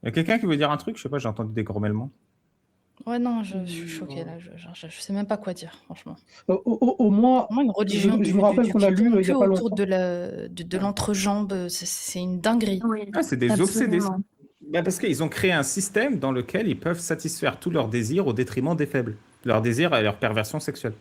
Il y a quelqu'un qui veut dire un truc? Je sais pas, j'ai entendu des grommellements. Ouais, non, je suis choquée là. Je sais même pas quoi dire, franchement. Au moins, Vraiment une religion je me rappelle du qu'on a qui lu tourne il n'y que a pas autour longtemps. de l'entrejambe. C'est une dinguerie. Oui, Ah, c'est des obsédés. absolument. Bah, parce qu'ils ont créé un système dans lequel ils peuvent satisfaire tous leurs désirs au détriment des faibles. Leurs désirs et leur perversion sexuelle.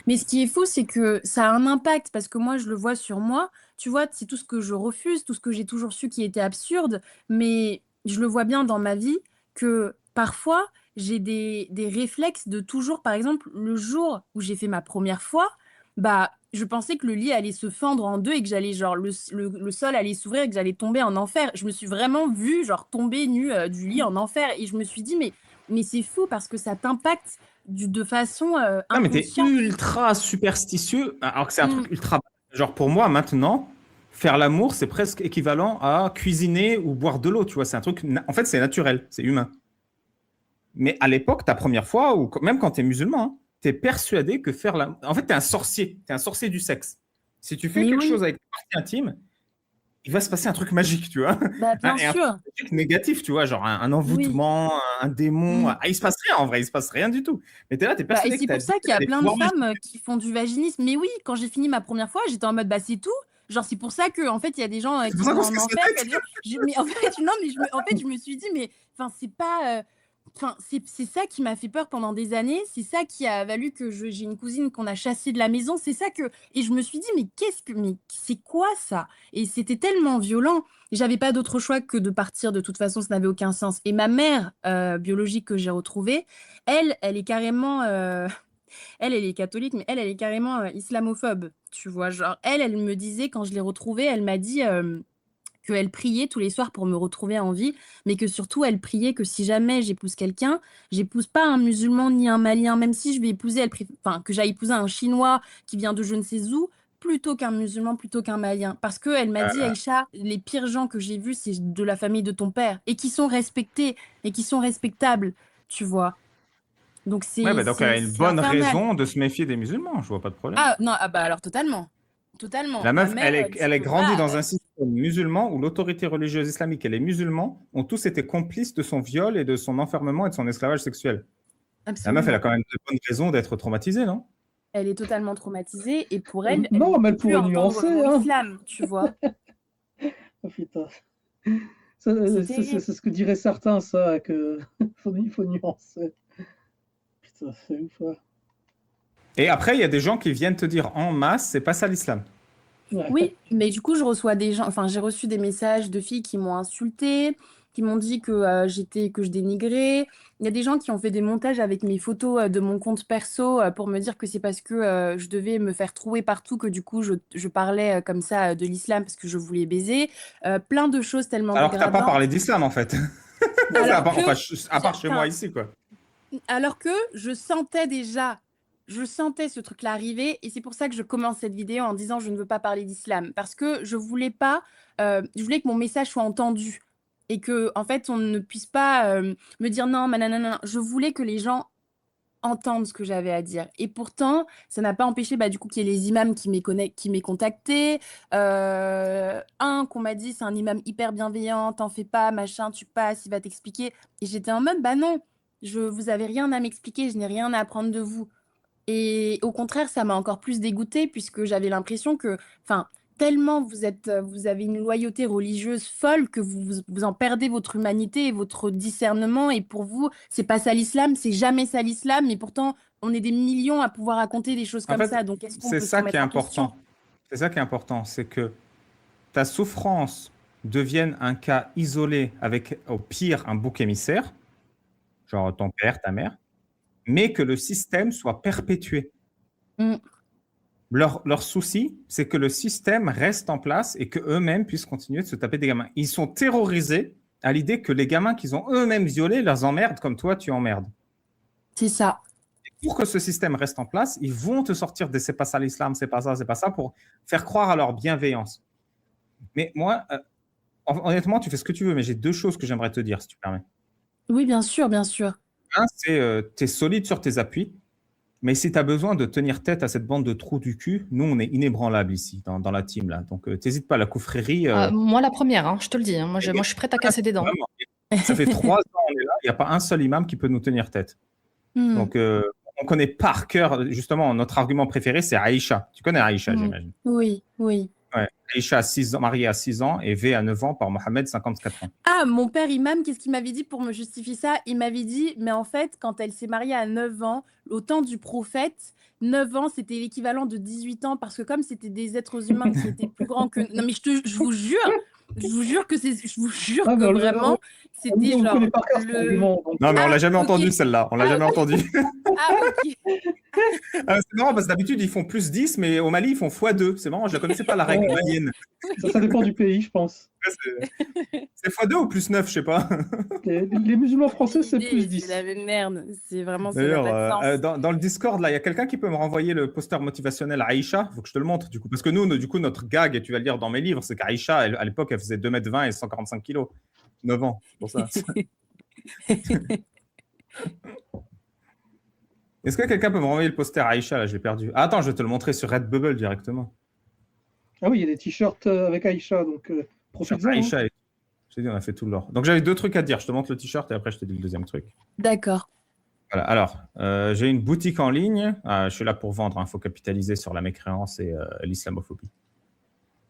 Mais ce qui est fou, c'est que ça a un impact parce que moi, je le vois sur moi. Tu vois, c'est tout ce que je refuse, tout ce que j'ai toujours su qui était absurde. Mais je le vois bien dans ma vie que parfois, j'ai des réflexes de toujours, par exemple, le jour où j'ai fait ma première fois, bah, je pensais que le lit allait se fendre en deux et que j'allais, genre, le sol allait s'ouvrir et que j'allais tomber en enfer. Je me suis vraiment vue, genre, tomber nue du lit en enfer. Et je me suis dit, mais c'est fou parce que ça t'impacte de façon Non, mais t'es inconsciente. ultra superstitieux, alors que c'est un Mm. truc ultra. Genre, pour moi, maintenant, faire l'amour, c'est presque équivalent à cuisiner ou boire de l'eau, tu vois. C'est un truc. En fait, c'est naturel, c'est humain. Mais à l'époque, ta première fois, ou même quand t'es musulman, hein, t'es persuadé que faire l'amour. En fait, t'es un sorcier. T'es un sorcier du sexe. Si tu fais Mais quelque chose oui, avec ta partie intime, il va se passer un truc magique, tu vois. bah bien Et un truc sûr. magique négatif, tu vois, genre un Oui. envoûtement, un démon. Mm. Ah, il se passe rien en vrai, il se passe rien du tout. Mais t'es là, t'es Bah, et persuadé que c'est t'as pour ça qu'il y a des plein de pouvoirs femmes magiques. qui font du vaginisme. Mais oui, quand j'ai fini ma première fois, j'étais en mode bah c'est tout. Genre c'est pour ça que en fait il y a des gens C'est pour qui ça vont qu'on se en casse la enfer. Il y a tête. des gens. Mais en fait non, mais en fait je me suis dit mais enfin c'est pas. Enfin c'est ça qui m'a fait peur pendant des années. C'est ça qui a valu que j'ai une cousine qu'on a chassée de la maison. C'est ça que et je me suis dit mais c'est quoi ça? Et c'était tellement violent. J'avais pas d'autre choix que de partir. De toute façon, ça n'avait aucun sens. Et ma mère biologique que j'ai retrouvée, elle est carrément. Elle est catholique, mais elle est carrément islamophobe. Tu vois, genre, elle me disait, quand je l'ai retrouvée, elle m'a dit qu'elle priait tous les soirs pour me retrouver en vie, mais que surtout, elle priait que si jamais j'épouse quelqu'un, j'épouse pas un musulman ni un malien, même si je vais épouser, enfin, que j'aille épouser un chinois qui vient de je ne sais où, plutôt qu'un musulman, plutôt qu'un malien. Parce qu'elle m'a dit, Aïcha, les pires gens que j'ai vus, c'est de la famille de ton père, et qui sont respectés, et qui sont respectables, tu vois. Donc Ouais, bah donc elle a une c'est bonne infernal. raison de se méfier des musulmans, je vois pas de problème. Ah non, ah bah alors totalement. Totalement. La Ma meuf, mère, elle est tu grandie voilà. dans un système musulman où l'autorité religieuse islamique et les musulmans ont tous été complices de son viol et de son enfermement et de son esclavage sexuel. La meuf, elle a Absolument. quand même de bonnes raisons d'être traumatisée, non? Elle est totalement traumatisée et pour elle, elle ne Non, mais peut elle plus pourrait entendre le nuancer, mot hein. islam, tu vois. Oh, putain. C'est C'est terrible. ce que diraient certains, ça, que il faut nuancer. Putain, c'est ouf, ouais. Et après, il y a des gens qui viennent te dire en masse, c'est pas ça l'islam. Ouais. Oui, mais du coup, je reçois des gens, enfin, j'ai reçu des messages de filles qui m'ont insultée, qui m'ont dit que je dénigrais. Il y a des gens qui ont fait des montages avec mes photos de mon compte perso pour me dire que c'est parce que je devais me faire trouer partout que du coup, je parlais comme ça de l'islam parce que je voulais baiser. Plein de choses tellement Alors que t'as pas parlé dégradantes. d'islam, en fait. Alors que, Enfin, à part chez moi enfin, ici, quoi. alors que je sentais ce truc-là arriver, et c'est pour ça que je commence cette vidéo en disant je ne veux pas parler d'islam, parce que je voulais pas, je voulais que mon message soit entendu, et que en fait on ne puisse pas me dire non, nanana. Je voulais que les gens entendent ce que j'avais à dire. Et pourtant, ça n'a pas empêché bah, du coup qu'il y ait les imams qui m'aient contacté. Un qu'on m'a dit c'est un imam hyper bienveillant, t'en fais pas, machin, tu passes, il va t'expliquer. Et j'étais en mode bah non, vous avez rien à m'expliquer, je n'ai rien à apprendre de vous. Et au contraire, ça m'a encore plus dégoûtée puisque j'avais l'impression que, enfin, tellement vous avez une loyauté religieuse folle que vous en perdez votre humanité et votre discernement. Et pour vous, c'est pas ça l'islam, c'est jamais ça l'islam. Et pourtant, on est des millions à pouvoir raconter des choses En comme fait, ça. Donc, est-ce qu'on c'est peut se ça qui est remettre en question? important. C'est ça qui est important, c'est que ta souffrance devienne un cas isolé avec, au pire, un bouc émissaire, genre ton père, ta mère, mais que le système soit perpétué. Mm. Leur souci, c'est que le système reste en place et qu'eux-mêmes puissent continuer de se taper des gamins. Ils sont terrorisés à l'idée que les gamins qu'ils ont eux-mêmes violés leur emmerdent comme toi, tu emmerdes. C'est ça. Pour que ce système reste en place, ils vont te sortir des c'est pas ça l'islam, c'est pas ça, pour faire croire à leur bienveillance. Mais moi, honnêtement, tu fais ce que tu veux, mais j'ai deux choses que j'aimerais te dire, si tu permets. Oui, bien sûr, bien sûr. Un, c'est tu es solide sur tes appuis, mais si tu as besoin de tenir tête à cette bande de trous du cul, nous, on est inébranlable ici, dans la team. Là. Donc, t'hésites pas, la confrérie. Moi, la première, hein, je te le dis, hein. Moi, je suis prête à casser des dents. Vraiment. Ça fait 3 ans on est là, il n'y a pas un seul imam qui peut nous tenir tête. Hmm. Donc, on connaît par cœur, justement, notre argument préféré, c'est Aïcha. Tu connais Aïcha, j'imagine. Oui, oui. Ouais. Aïcha, 6 ans, mariée à 6 ans, et V à 9 ans par Mohamed, 54 ans. Ah, mon père imam, qu'est-ce qu'il m'avait dit pour me justifier ça? Il m'avait dit, mais en fait, quand elle s'est mariée à 9 ans, au temps du prophète, 9 ans, c'était l'équivalent de 18 ans, parce que comme c'était des êtres humains qui étaient plus grands que... Non, mais je vous jure que c'est... Je vous jure Ah, que bah, vraiment, c'était on genre... connaît par cœur cet argument. Donc, Non, mais on Ah, l'a jamais ok. entendu, celle-là. On l'a jamais entendu. Ah, ok. C'est marrant, parce que d'habitude, ils font plus 10, mais au Mali, ils font x2. C'est marrant, je ne connaissais pas la règle Ouais. malienne. ça dépend du pays, je pense. C'est x2 ou plus 9, je sais pas. Les musulmans français, c'est plus 10. C'est la même merde. C'est vraiment... Ça n'a D'ailleurs, pas de sens. dans le Discord, là, il y a quelqu'un qui peut me renvoyer le poster motivationnel Aïcha. Il faut que je te le montre, du coup. Parce que nous, du coup, notre gag, et tu vas le lire dans mes livres, c'est qu'Aïcha, à l'époque, elle faisait 2,20 m et 145 kg. 9 ans, c'est pour ça. Est-ce que quelqu'un peut me renvoyer le poster Aïcha? Là, je l'ai perdu. Ah, attends, je vais te le montrer sur Redbubble directement. Ah oui, il y a des t-shirts avec Aïcha, donc profite-en. hein. Aïcha, je t'ai dit, on a fait tout l'or. Donc, j'avais 2 trucs à te dire. Je te montre le t-shirt et après, je te dis le deuxième truc. D'accord. Voilà. Alors, j'ai une boutique en ligne. Je suis là pour vendre. Il faut capitaliser sur la mécréance et l'islamophobie.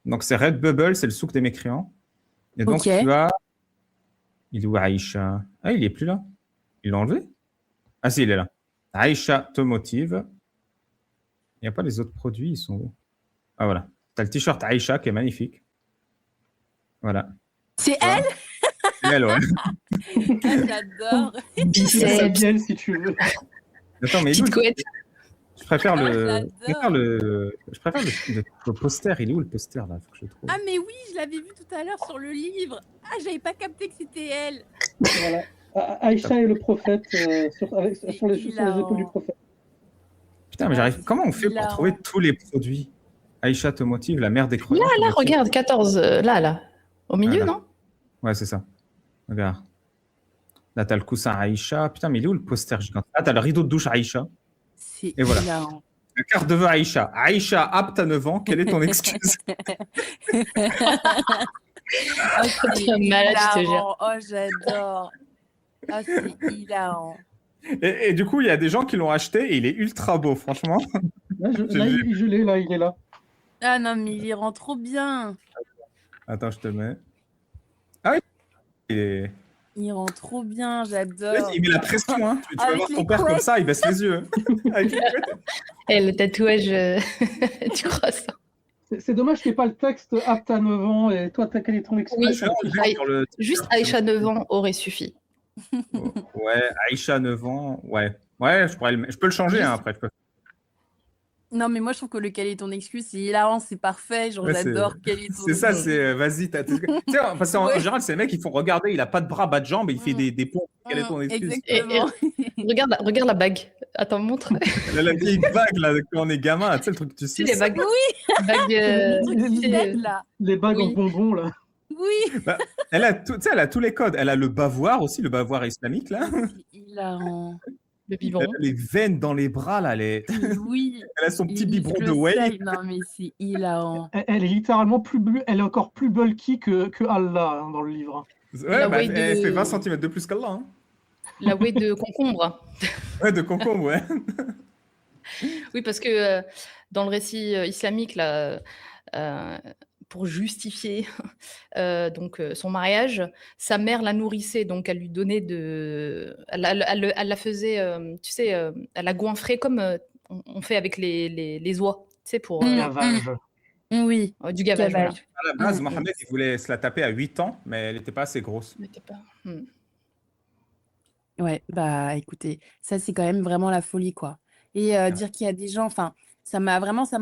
Donc, c'est Redbubble, c'est le souk des mécréants. Et donc, Ok. tu as... Il est où Aïcha? Ah, il est plus là. Ils l'ont enlevé? Ah, si, il est là. Aïcha te motive. Il n'y a pas les autres produits, ils sont où? Ah, voilà. Tu as le t-shirt Aïcha qui est magnifique. Voilà. C'est Tu vois elle? C'est elle, ouais. Ah, j'adore. C'est la Biceps, bielle, si tu veux. Attends, mais il est où petite couette. Je préfère Ah, je préfère le poster. Il est où le poster, là? Faut que je le trouve. Ah, mais oui, je l'avais vu tout à l'heure sur le livre. Ah, j'avais pas capté que c'était elle. Voilà. Aïcha et le prophète sur les hilarant. épaules du prophète. Putain, mais j'arrive. Comment on fait pour hilarant. trouver tous les produits? Aïcha te motive, la mère des croyants. Là, regarde, 14, là. Au milieu, Voilà. non? Ouais, c'est ça. Regarde. Là, t'as le coussin Aïcha. Putain, mais il est où le poster gigantesque? Ah, t'as le rideau de douche Aïcha. C'est Et voilà. hilarant. La carte de vœux Aïcha. Aïcha, apte à 9 ans. Quelle est ton excuse? Oh, c'est Malade, je te jure. hilarant. Oh, j'adore. Ah, c'est hilarant. Et du coup, il y a des gens qui l'ont acheté et il est ultra beau, franchement. Là, je l'ai, là, il est là. Ah non, mais il y rend trop bien. Attends, je te mets. Ah oui. Il rend trop bien, j'adore. Il met la pression, hein. Tu vas Avec voir ton les père comme couettes. ça, il baisse les yeux. Avec les couettes. Et le tatouage du croissant. C'est dommage qu'il n'y ait pas le texte apte à 9 ans et toi, quel est ton Oui, excuse? Sur le- juste Aïcha 9 ans aurait suffi. Ouais, Aïcha 9 ans. Ouais. Ouais, je peux le changer, hein, après. Non, mais moi, je trouve que le quel est ton excuse, c'est hilarant, c'est parfait. Genre, Ouais, c'est- j'adore quel est ton C'est ça, excuse. c'est vas-y. Tu sais, parce qu'en Ouais. général, c'est les mecs qui font regarder, il a pas de bras, pas de jambes, et il fait des ponts. Quelle est ton excuse? Exactement. Regarde la bague. Attends, montre. La vieille bague, là, quand on est gamin, tu sais, le truc que tu Tu sais, sais. les bagues. Oui, bagues le truc tu qui sais, pète, là. Les bagues Oui. en bonbons, là. Oui. Elle a, tu sais, elle a tous les codes. Elle a le bavoir aussi, le bavoir islamique, là. C'est hilarant. le Elle biberon. a les veines dans les bras, là. Oui. Elle a son petit Les biberon muscles de whey. saillent. Non, mais c'est hilarant. Elle est littéralement elle est encore plus bulky que Allah hein, dans le livre. Ouais, La bah, whey elle de- fait 20 cm de plus qu'Allah. Hein. La whey de concombre. Ouais, de concombre, ouais. Oui, parce que dans le récit islamique, là, pour justifier donc son mariage, sa mère la nourrissait, donc elle lui donnait elle la faisait, tu sais, elle la goinfrait comme on fait avec les oies, tu sais, pour Gavage. Oui. du gavage. Voilà. Gavage. À la base, Mm, Mohamed, il voulait se la taper à 8 ans, mais elle n'était pas assez grosse. Mais t'es pas- Ouais, bah écoutez, ça c'est quand même vraiment la folie, quoi. Et dire qu'il y a des gens, enfin, ça m'a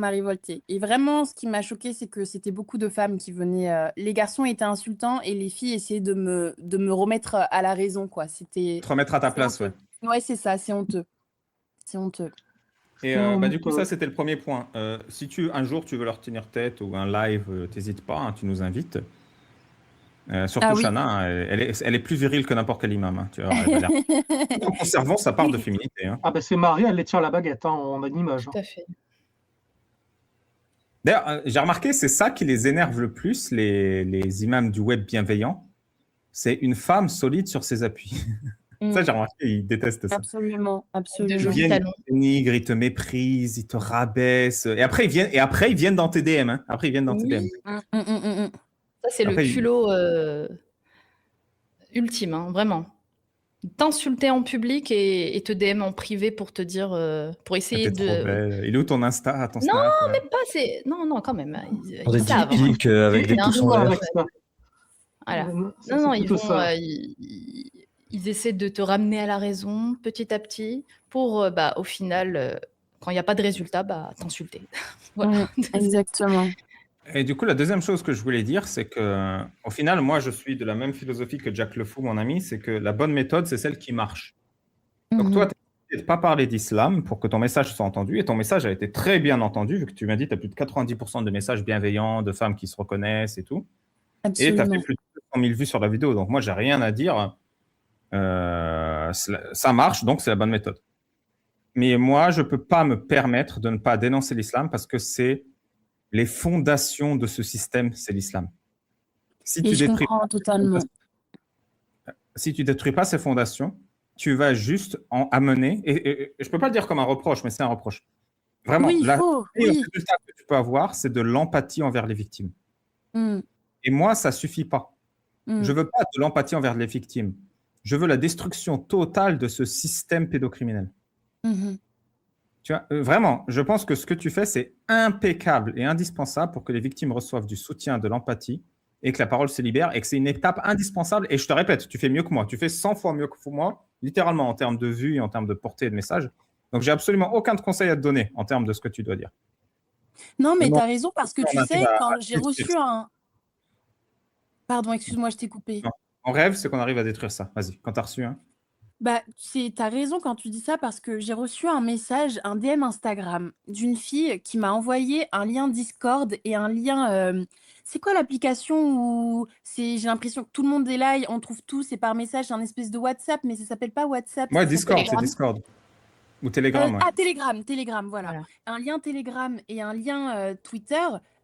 révolté. Et vraiment, ce qui m'a choqué, c'est que c'était beaucoup de femmes qui venaient. Les garçons étaient insultants et les filles essayaient de me remettre à la raison, quoi. C'était. Te remettre à ta C'est place, ouais. honteux. Ouais, c'est ça, c'est honteux. C'est honteux. Et bah, du coup, ça, c'était le premier point. Si un jour, tu veux leur tenir tête ou un live, t'hésites pas, hein, tu nous invites. Surtout Ah oui. Chana, hein, elle est plus virile que n'importe quel imam. Hein, tu vois, elle a l'air- Tout en conservant sa part de féminité. Hein. Ah ben c'est Marie, elle les tient à la baguette hein, en image. Tout à fait. D'ailleurs, j'ai remarqué, c'est ça qui les énerve le plus, les imams du web bienveillants. c'est une femme solide sur ses appuis. Ça, j'ai remarqué, ils détestent ça. Absolument, De absolument. Ils jolis viennent, talons. ils te dénigrent, ils te méprisent, ils te rabaissent. Et après, ils viennent dans tes DM. Hein. Après, ils viennent dans tes DM. Oui, ça c'est le Après, culot ultime, hein, vraiment. T'insulter en public et te DM en privé pour te dire, pour essayer T'es trop de... belle. Il est où ton Insta, ton Non, Snap là mais pas, c'est... Non, quand même, Pour des ils savent. dick pics avec des Il y a un pouces en jour, l'air. avec ça. Voilà. C'est Non, ils plutôt vont, ça. ils essaient de te ramener à la raison petit à petit pour, au final, quand il n'y a pas de résultat, t'insulter. Voilà. Exactement. Et du coup, la deuxième chose que je voulais dire, c'est que, au final, moi, je suis de la même philosophie que Jack Le Fou, mon ami, c'est que la bonne méthode, c'est celle qui marche. Donc, toi, tu n'as pas parlé d'islam pour que ton message soit entendu, et ton message a été très bien entendu, vu que tu m'as dit que tu as plus de 90% de messages bienveillants, de femmes qui se reconnaissent et tout. Et tu as Absolument. fait plus de 200 000 vues sur la vidéo. Donc, moi, j'ai rien à dire. Ça marche, donc c'est la bonne méthode. Mais moi, je ne peux pas me permettre de ne pas dénoncer l'islam parce que c'est les fondations de ce système, c'est l'islam. Si Et tu je détruis comprends totalement. si tu détruis pas ces fondations, tu vas juste en amener, et je peux pas le dire comme un reproche, mais c'est un reproche. Vraiment, Oui, il le faut. meilleur Oui. résultat que tu peux avoir, c'est de l'empathie envers les victimes. Mm, Et moi, ça suffit pas. mm. Je veux pas de l'empathie envers les victimes. Je veux la destruction totale de ce système pédocriminel. Mhm. Tu vois, vraiment, je pense que ce que tu fais, c'est impeccable et indispensable pour que les victimes reçoivent du soutien, de l'empathie et que la parole se libère et que c'est une étape indispensable. Et je te répète, tu fais mieux que moi. Tu fais 100 fois mieux que moi, littéralement en termes de vues et en termes de portée et de message. Donc, j'ai absolument aucun conseil à te donner en termes de ce que tu dois dire. Non, mais Mais tu as raison parce que on tu arrive sais, à quand j'ai détruire reçu ça. un... Pardon, excuse-moi, je t'ai coupé. Non. Mon rêve, c'est qu'on arrive à détruire ça. Vas-y, quand tu as reçu un. Bah, t'as raison quand tu dis ça parce que j'ai reçu un message, un DM Instagram d'une fille qui m'a envoyé un lien Discord et un lien. C'est quoi l'application où j'ai l'impression que tout le monde est là, et on trouve tout, c'est par message, c'est un espèce de WhatsApp, mais ça s'appelle pas WhatsApp, Ouais, ça s'appelle. Discord, c'est Discord. Ou Telegram, ouais. Ah, Telegram, voilà. Voilà. Un lien Telegram et un lien Twitter.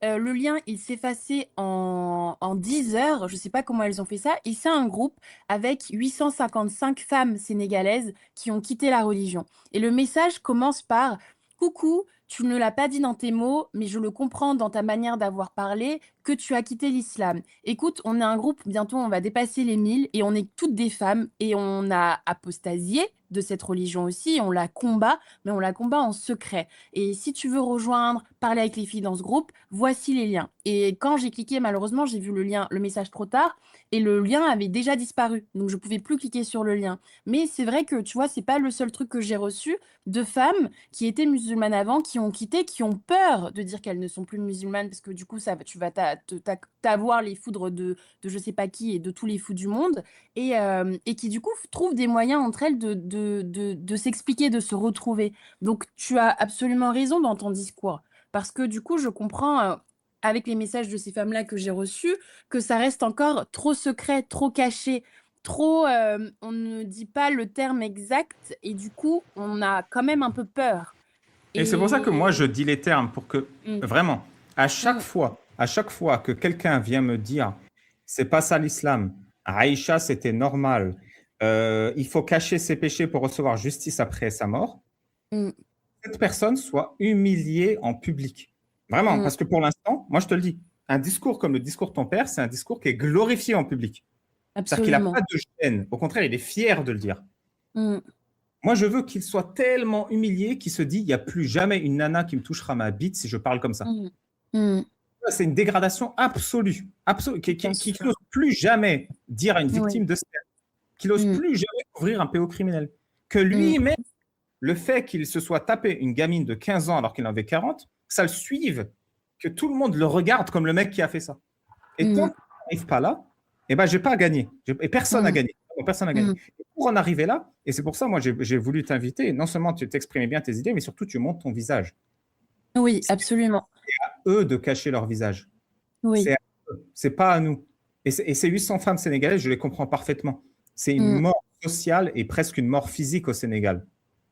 Le lien, il s'est effacé en 10 heures. Je sais pas comment elles ont fait ça. Et c'est un groupe avec 855 femmes sénégalaises qui ont quitté la religion. Et le message commence par « Coucou, tu ne l'as pas dit dans tes mots, mais je le comprends dans ta manière d'avoir parlé, que tu as quitté l'islam. Écoute, on est un groupe, bientôt on va dépasser les 1000 et on est toutes des femmes et on a apostasié de cette religion aussi, on la combat, mais on la combat en secret. Et si tu veux rejoindre, parler avec les filles dans ce groupe, voici les liens. » Et quand j'ai cliqué, malheureusement, j'ai vu le message trop tard et le lien avait déjà disparu. Donc je pouvais plus cliquer sur le lien. Mais c'est vrai que, tu vois, c'est pas le seul truc que j'ai reçu de femmes qui étaient musulmanes avant, qui ont quitté, qui ont peur de dire qu'elles ne sont plus musulmanes parce que du coup, tu vas t'avoir les foudres de je sais pas qui et de tous les fous du monde et qui du coup trouvent des moyens entre elles de s'expliquer, de se retrouver. Donc tu as absolument raison dans ton discours parce que du coup, je comprends avec les messages de ces femmes-là que j'ai reçus que ça reste encore trop secret, trop caché. Trop, on ne dit pas le terme exact et du coup, on a quand même un peu peur. Et c'est pour ça que moi, je dis les termes pour que, vraiment, à chaque fois que quelqu'un vient me dire c'est pas ça l'islam, Aïcha, c'était normal, il faut cacher ses péchés pour recevoir justice après sa mort, cette personne soit humiliée en public. Vraiment, parce que pour l'instant, moi je te le dis, un discours comme le discours de ton père, c'est un discours qui est glorifié en public. C'est-à-dire qu'il n'a pas de gêne. Au contraire, il est fier de le dire. Moi, je veux qu'il soit tellement humilié qu'il se dit il n'y a plus jamais une nana qui me touchera ma bite si je parle comme ça. C'est une dégradation absolue, qui n'ose plus jamais dire à une victime de ce qu'il n'ose plus jamais ouvrir un PO criminel. Que lui-même, le fait qu'il se soit tapé une gamine de 15 ans alors qu'il en avait 40, ça le suive, que tout le monde le regarde comme le mec qui a fait ça. Et tant qu'on n'arrive pas là, eh ben, j'ai pas à gagner. Et personne n'a gagné. Personne n'a gagné. Et pour en arriver là, et c'est pour ça, moi, j'ai voulu t'inviter, non seulement tu t'exprimes bien tes idées, mais surtout tu montres ton visage. Oui, absolument. C'est à eux de cacher leur visage. Oui. C'est pas à nous. Et ces 800 femmes sénégalaises, je les comprends parfaitement. C'est une mort sociale et presque une mort physique au Sénégal.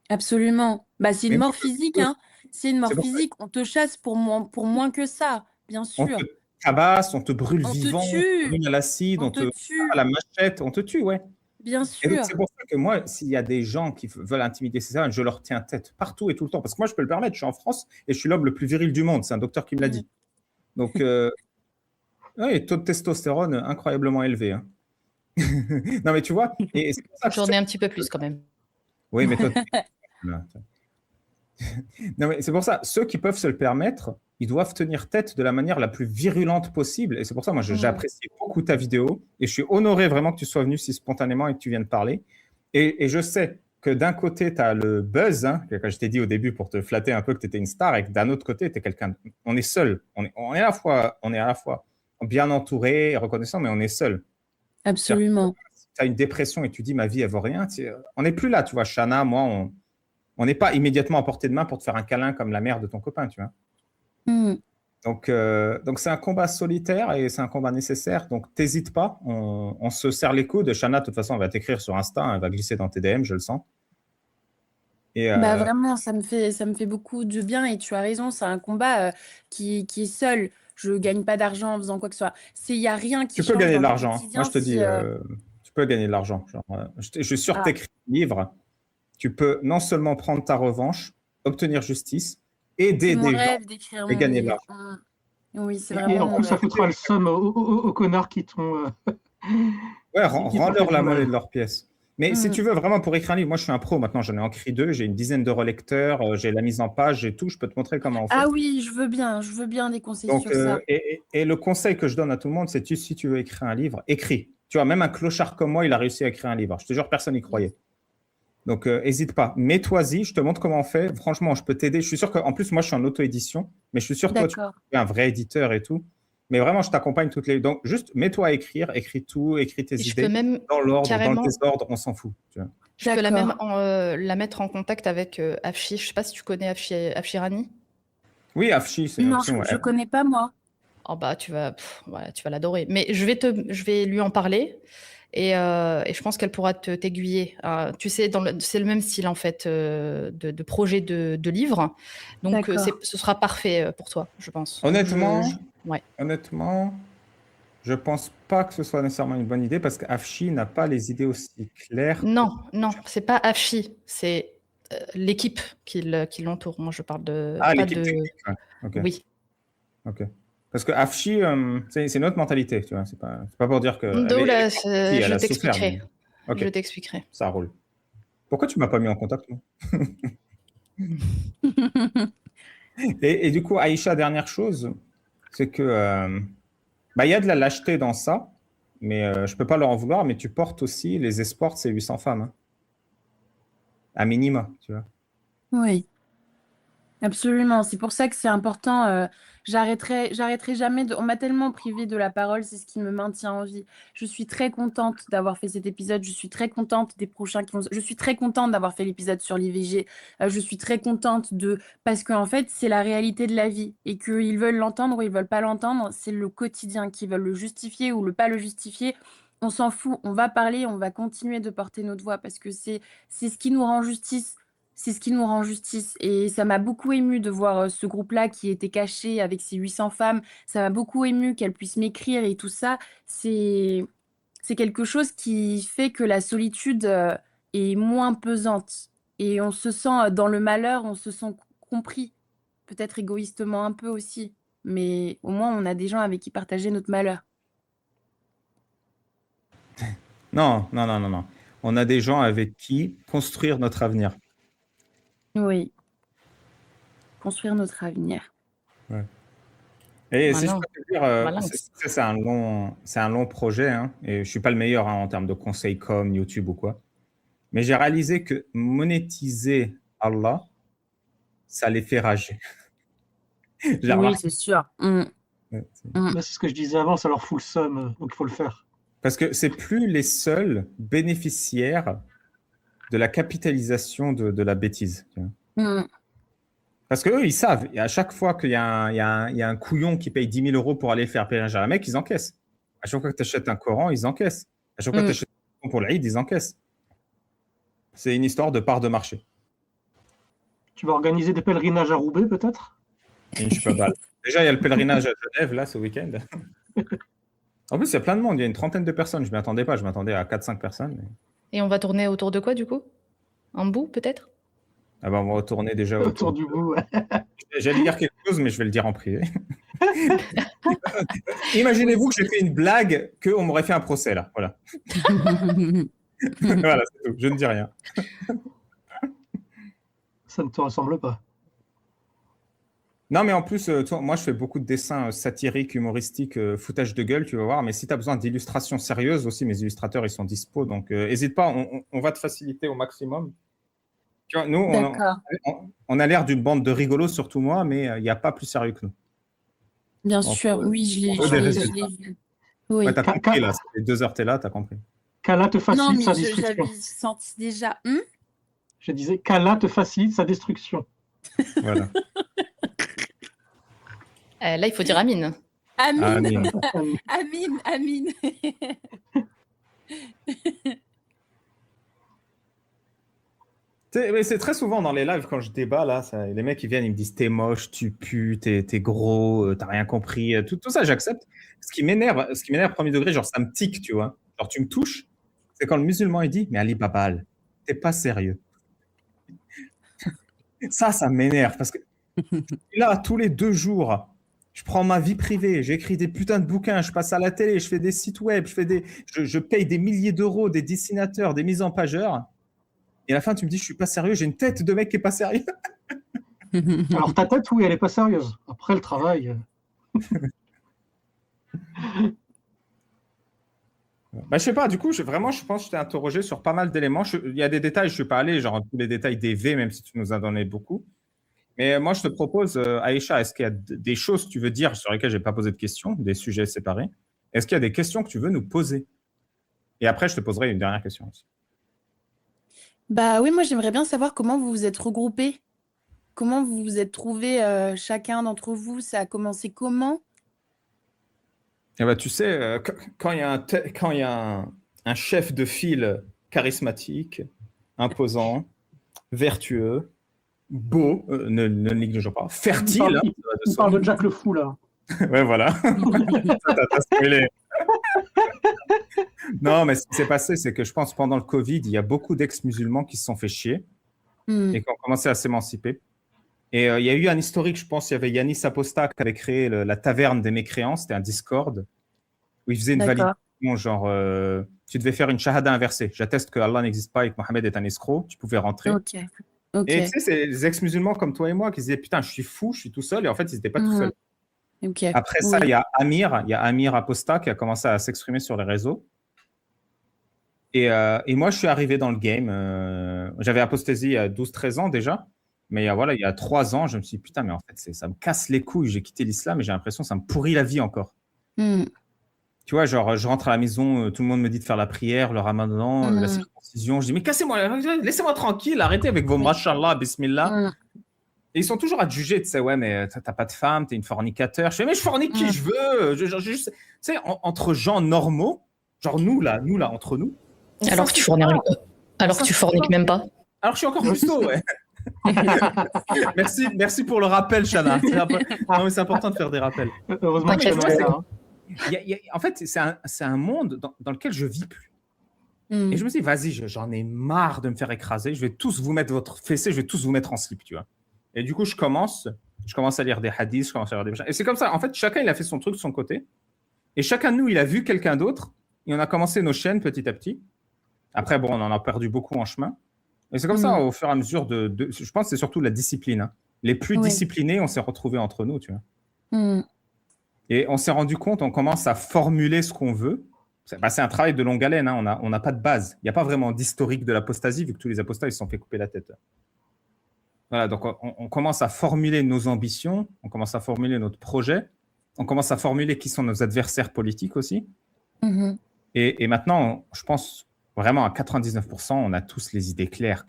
Absolument. Bah, c'est une mort physique, hein. C'est une mort physique. On te chasse pour moins que ça, bien sûr. tabasse, on te brûle On te vivant, on te tue. brûle à l'acide, On on te te tue. à la machette, on te tue, ouais. Bien Et donc, sûr. c'est pour ça que moi, s'il y a des gens qui veulent intimider ces femmes, je leur tiens tête partout et tout le temps. Parce que moi, je peux le permettre, je suis en France et je suis l'homme le plus viril du monde. C'est un docteur qui me l'a dit. Donc, ouais, taux de testostérone incroyablement élevé, hein. Non, mais tu vois, et c'est pour ça que J'en ai un petit peu plus quand même. oui, mais toi, non, mais c'est pour ça, ceux qui peuvent se le permettre, ils doivent tenir tête de la manière la plus virulente possible. Et c'est pour ça, moi, j'apprécie beaucoup ta vidéo et je suis honoré vraiment que tu sois venu si spontanément et que tu viennes parler. Et je sais que d'un côté, tu as le buzz, hein, que je t'ai dit au début pour te flatter un peu que tu étais une star, et que d'un autre côté, tu es quelqu'un. On est seul. On est à la fois bien entouré, reconnaissant, mais on est seul. Absolument. Si tu as une dépression et tu dis ma vie, elle vaut rien, on n'est plus là, tu vois. Shana, moi, on n'est pas immédiatement à portée de main pour te faire un câlin comme la mère de ton copain, tu vois. Mm. Donc c'est un combat solitaire et c'est un combat nécessaire. Donc t'hésites pas, on se serre les coudes. Shana, de toute façon, elle va t'écrire sur Insta, elle va glisser dans tes DM, je le sens. Et Bah vraiment, ça me fait beaucoup de bien et tu as raison, c'est un combat qui est seul. Je gagne pas d'argent en faisant quoi que ce soit. Il n'y a rien qui tu peux change gagner dans de le l'argent. Moi, quotidien je te si... dis, tu peux gagner de l'argent. Genre, je suis sûr que Ah, t'écris un livre, tu peux non seulement prendre ta revanche, obtenir justice, aider c'est mon des gens rêve d'écrire et mon gagner de livre. l'argent. Oui, c'est Et vraiment en mon plus, ça rêve. foutra le seum aux connards qui t'ont Ouais, qui t'ont fait rends-leur du la mal. monnaie de leur pièce. Mais si Mm. tu veux vraiment pour écrire un livre, moi je suis un pro maintenant, j'en ai écrit 2, j'ai une dizaine de relecteurs, j'ai la mise en page, j'ai tout, je peux te montrer comment on fait. Ah oui, je veux bien des conseils Donc, sur ça. et le conseil que je donne à tout le monde, c'est si tu veux écrire un livre, écris. Tu vois, même un clochard comme moi, il a réussi à écrire un livre. Je te jure, personne n'y croyait. Donc, n'hésite pas. Mets-toi-y, je te montre comment on fait. Franchement, je peux t'aider. Je suis sûr qu'en plus, moi, je suis en auto-édition, mais je suis sûr que toi, tu D'accord. es un vrai éditeur et tout. Mais vraiment, je t'accompagne toutes les. Donc, juste mets-toi à écrire, écris tout, écris tes Et je peux idées. même Dans l'ordre, dans le carrément, désordre, on s'en fout. Tu vois. je peux la D'accord. la mettre en contact avec Afshi. Je sais pas si tu connais Afshirani. Oui, Afshi, c'est Non, absolument. je connais pas moi. Oh bah voilà, tu vas l'adorer. Mais je vais lui en parler et je pense qu'elle pourra t'aiguiller. Tu sais, c'est le même style en fait de projet de livre. Donc D'accord. ce sera parfait pour toi, je pense. Donc, Honnêtement, ouais. honnêtement, je pense pas que ce soit nécessairement une bonne idée parce qu'Afshi n'a pas les idées aussi claires. Non, c'est pas Afshi, c'est l'équipe qui l'entoure. Moi, je parle de Ah, pas l'équipe de. technique. Ouais. Ok. Oui. Ok. Parce que Afshi, c'est une autre mentalité, tu vois. C'est pas pour dire que Doula, si, je elle a souffert, mais t'expliquerai. ok, Je t'expliquerai. ça roule. Pourquoi tu m'as pas mis en contact, moi? Et du coup, Aïcha, dernière chose, c'est que bah, il y a de la lâcheté dans ça, mais je peux pas leur en vouloir, mais tu portes aussi les espoirs de ces 800 femmes, hein, à minima, tu vois. Oui. Absolument, c'est pour ça que c'est important. J'arrêterai jamais de. On m'a tellement privé de la parole, c'est ce qui me maintient en vie. Je suis très contente d'avoir fait cet épisode. Je suis très contente des prochains qui vont. Je suis très contente d'avoir fait l'épisode sur l'IVG. Je suis très contente de parce qu'en fait c'est la réalité de la vie et qu'ils veulent l'entendre ou ils veulent pas l'entendre. C'est le quotidien qu'ils veulent le justifier ou le pas le justifier. On s'en fout. On va parler. On va continuer de porter notre voix parce que c'est ce qui nous rend justice. C'est ce qui nous rend justice. Et ça m'a beaucoup ému de voir ce groupe-là qui était caché avec ses 800 femmes. Ça m'a beaucoup ému qu'elles puissent m'écrire et tout ça. C'est quelque chose qui fait que la solitude est moins pesante. Et on se sent dans le malheur, on se sent compris. Peut-être égoïstement un peu aussi. Mais au moins, on a des gens avec qui partager notre malheur. Non, non, non, non, non. On a des gens avec qui construire notre avenir. Oui, construire notre avenir. Ouais. Et si je Malin. peux te dire, Malin. c'est un long projet, hein, et je suis pas le meilleur hein, en termes de conseils comme YouTube ou quoi. Mais j'ai réalisé que monétiser Allah, ça les fait rager. J'ai Oui, remarqué. c'est sûr. Ouais, Là, c'est ce que je disais avant, ça leur fout le seum, donc il faut le faire. parce que c'est plus les seuls bénéficiaires de la capitalisation de la bêtise. Tu vois. Mm. Parce qu'eux, ils savent, et à chaque fois qu'il y a un couillon qui paye 10 000 euros pour aller faire périr un mec, ils encaissent. À chaque fois que tu achètes un Coran, ils encaissent. À chaque fois que tu achètes un Coran pour l'Aïd, ils encaissent. C'est une histoire de part de marché. Tu vas organiser des pèlerinages à Roubaix, peut-être? Et je suis pas mal. Déjà, il y a le pèlerinage à Genève, là, ce week-end. En plus, il y a plein de monde. Il y a une trentaine de personnes. Je ne m'y attendais pas. Je m'attendais à 4-5 personnes. Mais... Et on va tourner autour de quoi, du coup? Un bout, peut-être? Ah ben, on va retourner déjà Autour du bout. Ouais. J'allais dire quelque chose, mais je vais le dire en privé. Imaginez-vous que j'ai fait une blague qu'on m'aurait fait un procès, là. Voilà. Voilà, c'est tout. Je ne dis rien. Ça ne te ressemble pas. Non, mais en plus, toi, moi, je fais beaucoup de dessins satiriques, humoristiques, foutage de gueule, tu vas voir. Mais si tu as besoin d'illustrations sérieuses aussi, mes illustrateurs, ils sont dispo. Donc, n'hésite pas, on va te faciliter au maximum. Tu vois, nous, D'accord. on a l'air d'une bande de rigolos, surtout moi, mais il n'y a pas plus sérieux que nous. Bien Donc, sûr, oui, je on veut des l'ai résultats. vu. Oui. Ouais, t'as compris, là. Ça fait 2 heures, t'es là, t'as compris. Qu'Allah te Non, facilite mais sa destruction. j'avais senti déjà. Je disais qu'Allah te facilite sa destruction. Voilà. Là, il faut dire Amine. Amine, Amine. Amine, Amine. Mais c'est très souvent dans les lives, quand je débat, là, les mecs, ils viennent, ils me disent « T'es moche, tu pues, t'es gros, t'as rien compris. » Tout ça, j'accepte. Ce qui m'énerve, premier degré, genre, ça me tique, tu vois. Genre, tu me touches, c'est quand le musulman, il dit « Mais Ali Babal, t'es pas sérieux. » Ça m'énerve, parce que là, tous les 2 jours, je prends ma vie privée, j'écris des putains de bouquins, je passe à la télé, je fais des sites web, je paye des milliers d'euros, des dessinateurs, des mises en pageurs. Et à la fin, tu me dis, je suis pas sérieux, j'ai une tête de mec qui est pas sérieux. Alors ta tête, oui, elle est pas sérieuse. Après le travail. Bah, je sais pas, du coup, je pense que je t'ai interrogé sur pas mal d'éléments. Il y a des détails, je suis pas allé, genre tous les détails des V, même si tu nous as donné beaucoup. Mais moi, je te propose, Aïcha, est-ce qu'il y a des choses que tu veux dire sur lesquelles je n'ai pas posé de questions, des sujets séparés? Est-ce qu'il y a des questions que tu veux nous poser? Et après, je te poserai une dernière question aussi. Bah oui, moi j'aimerais bien savoir comment vous vous êtes regroupés. Comment vous vous êtes trouvés chacun d'entre vous? Ça a commencé comment? Eh ben, tu sais, quand il y a un chef de file charismatique, imposant, vertueux, beau, ne le néglige pas, fertile, hein, Il parle de Jack le Fou, là. ouais, voilà. T'as spoilé. Non, mais ce qui s'est passé, c'est que je pense pendant le Covid, il y a beaucoup d'ex-musulmans qui se sont fait chier et qui ont commencé à s'émanciper. Et il y a eu un historique, je pense, il y avait Yanis Apostat qui avait créé la taverne des mécréants, c'était un Discord, où il faisait une D'accord. validation, genre, tu devais faire une shahada inversée. J'atteste que Allah n'existe pas et que Mohamed est un escroc, tu pouvais rentrer. Ok. Ok. Et tu sais, c'est les ex-musulmans comme toi et moi qui disaient, putain, je suis fou, je suis tout seul, et en fait, ils n'étaient pas tout seuls. Ok. Après ça, il y a Amir Apostat qui a commencé à s'exprimer sur les réseaux. Et moi, je suis arrivé dans le game. J'avais apostasie il y a 12-13 ans déjà. Mais voilà, il y a 3 ans, je me suis dit, putain, mais en fait, ça me casse les couilles. J'ai quitté l'islam et j'ai l'impression que ça me pourrit la vie encore. Tu vois, genre, je rentre à la maison, tout le monde me dit de faire la prière, le ramadan, la circoncision. Je dis, mais cassez-moi, laissez-moi tranquille, arrêtez avec vos mashallah, bismillah. Et ils sont toujours à te juger, tu sais, ouais, mais t'as pas de femme, t'es une fornicateur. Je fais, mais je fornique qui je veux. Tu sais, entre gens normaux, genre nous là, entre nous. Alors que tu forniques même pas. Alors je suis encore plus tôt, ouais. merci pour le rappel, Chana. Non, mais c'est important de faire des rappels. Heureusement que T'inquiète, c'est ça. En fait, c'est un monde dans lequel je vis plus. Et je me dis, vas-y, j'en ai marre de me faire écraser. Je vais tous vous mettre votre fessée, je vais tous vous mettre en slip, tu vois. Et du coup, je commence à lire des hadiths, je commence à lire des machins. Et c'est comme ça. En fait, chacun, il a fait son truc de son côté. Et chacun de nous, il a vu quelqu'un d'autre. Et on a commencé nos chaînes petit à petit. Après, bon, on en a perdu beaucoup en chemin. Et c'est comme ça, au fur et à mesure je pense que c'est surtout la discipline. Hein. Les plus disciplinés, on s'est retrouvés entre nous, tu vois. Et on s'est rendu compte, on commence à formuler ce qu'on veut. C'est un travail de longue haleine. Hein. On n'a pas de base. Il n'y a pas vraiment d'historique de l'apostasie, vu que tous les apostats, ils se sont fait couper la tête. Voilà, donc on commence à formuler nos ambitions, on commence à formuler notre projet, on commence à formuler qui sont nos adversaires politiques aussi. Et maintenant, je pense vraiment à 99%, on a tous les idées claires,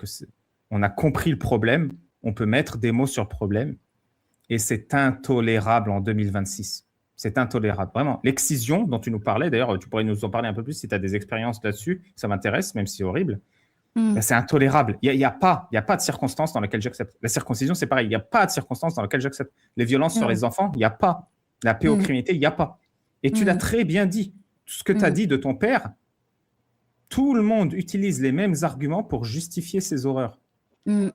on a compris le problème, on peut mettre des mots sur le problème, et c'est intolérable en 2026. C'est intolérable, vraiment. L'excision dont tu nous parlais, d'ailleurs, tu pourrais nous en parler un peu plus si tu as des expériences là-dessus, ça m'intéresse, même si c'est horrible. Mm. Ben, c'est intolérable. Il y a pas de circonstance dans laquelle j'accepte. La circoncision, c'est pareil. Il n'y a pas de circonstance dans laquelle j'accepte. Les violences sur Ouais. les enfants, il n'y a pas. La pédocriminalité, il n'y a pas. Et tu l'as très bien dit. Ce que tu as dit de ton père, tout le monde utilise les mêmes arguments pour justifier ces horreurs. Mm.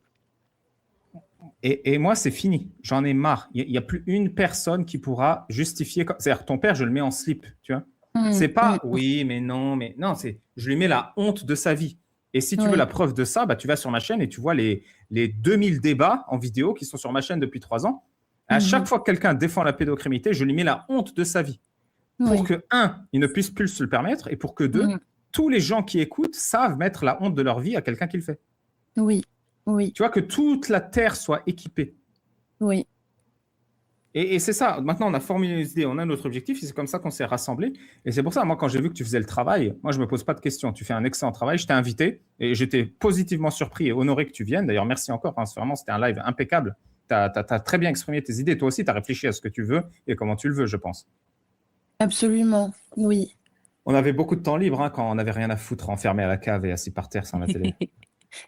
Et moi, c'est fini. J'en ai marre. Il n'y a plus une personne qui pourra justifier. C'est-à-dire, ton père, je le mets en slip, tu vois. C'est pas oui, mais non, c'est je lui mets la honte de sa vie. Et si tu veux la preuve de ça, bah, tu vas sur ma chaîne et tu vois les 2000 débats en vidéo qui sont sur ma chaîne depuis 3 ans. À chaque fois que quelqu'un défend la pédocriminalité, je lui mets la honte de sa vie. Pour que, 1, il ne puisse plus se le permettre, et pour que 2, tous les gens qui écoutent savent mettre la honte de leur vie à quelqu'un qui le fait. Oui. Tu vois, que toute la terre soit équipée. Oui. Et c'est ça. Maintenant, on a formulé les idées, on a notre objectif, et c'est comme ça qu'on s'est rassemblés. Et c'est pour ça, moi, quand j'ai vu que tu faisais le travail, moi, je ne me pose pas de questions. Tu fais un excellent travail. Je t'ai invité, et j'étais positivement surpris et honoré que tu viennes. D'ailleurs, merci encore. Vraiment, c'était un live impeccable. Tu as très bien exprimé tes idées. Toi aussi, tu as réfléchi à ce que tu veux et comment tu le veux, je pense. Absolument, oui. On avait beaucoup de temps libre quand on n'avait rien à foutre, enfermé à la cave et assis par terre sans la télé.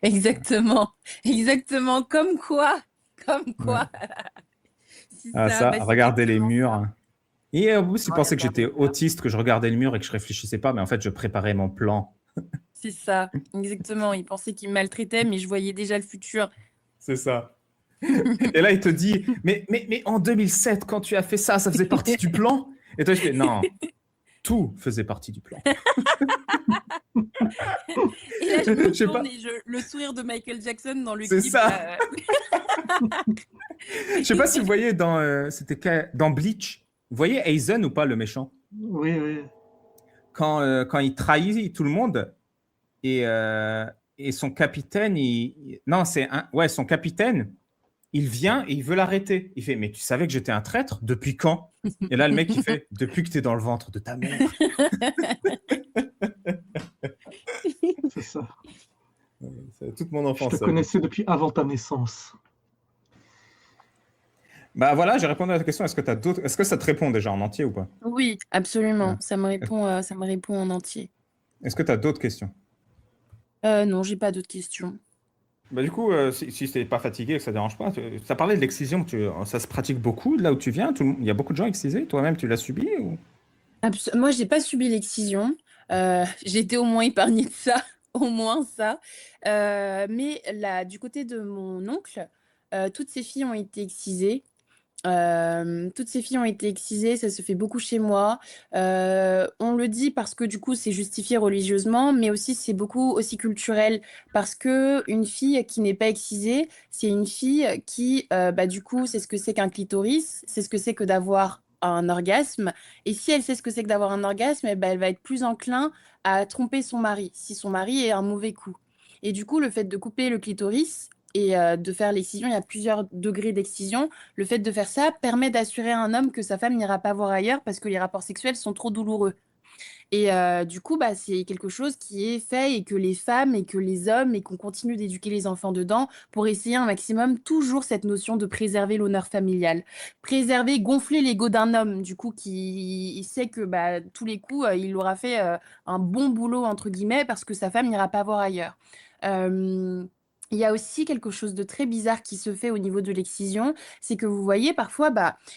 Exactement. Comme quoi. Ça, regarder les murs. Et au bout, ils pensaient que j'étais autiste, que je regardais le mur et que je réfléchissais pas, mais en fait, je préparais mon plan. C'est ça, exactement. Il pensait qu'il me maltraitait, mais je voyais déjà le futur. C'est ça. Et là, il te dit, mais en 2007, quand tu as fait ça, ça faisait partie du plan? Et toi, je dis, non, tout faisait partie du plan. Et là, je me tourne et le sourire de Michael Jackson dans le clip. C'est ça. Je sais pas si vous voyez dans Bleach, vous voyez Aizen ou pas, le méchant? Oui. Quand il trahit tout le monde et son capitaine, son capitaine, il vient et il veut l'arrêter. Il fait, mais tu savais que j'étais un traître? Depuis quand? Et là, le mec, il fait, depuis que tu es dans le ventre de ta mère. C'est ça. C'est toute mon enfance. Je te connaissais depuis avant ta naissance. Bah voilà, j'ai répondu à ta question. Est-ce que tu as d'autres... Est-ce que ça te répond déjà en entier ou pas? Oui, absolument. Ça me répond en entier. Est-ce que tu as d'autres questions? Non, j'ai pas d'autres questions. Bah du coup, si tu n'es pas fatigué, que ça ne dérange pas, tu as parlé de l'excision, ça se pratique beaucoup là où tu viens, il y a beaucoup de gens excisés, toi-même tu l'as subi ou... Moi, j'ai pas subi l'excision, j'ai été au moins épargnée de ça, au moins ça. Mais là, du côté de mon oncle, toutes ces filles ont été excisées. Ça se fait beaucoup chez moi. On le dit parce que du coup c'est justifié religieusement, mais aussi c'est beaucoup aussi culturel parce que une fille qui n'est pas excisée, c'est une fille qui du coup c'est ce que c'est qu'un clitoris, c'est ce que c'est que d'avoir un orgasme. Et si elle sait ce que c'est que d'avoir un orgasme, elle va être plus enclin à tromper son mari si son mari est un mauvais coup. Et du coup, le fait de couper le clitoris et de faire l'excision, il y a plusieurs degrés d'excision. Le fait de faire ça permet d'assurer à un homme que sa femme n'ira pas voir ailleurs parce que les rapports sexuels sont trop douloureux. Et du coup, c'est quelque chose qui est fait et que les femmes et que les hommes et qu'on continue d'éduquer les enfants dedans pour essayer un maximum toujours cette notion de préserver l'honneur familial. Préserver, gonfler l'ego d'un homme, du coup, qui sait que tous les coups, il aura fait un bon boulot, entre guillemets, parce que sa femme n'ira pas voir ailleurs. Il y a aussi quelque chose de très bizarre qui se fait au niveau de l'excision, c'est que vous voyez parfois,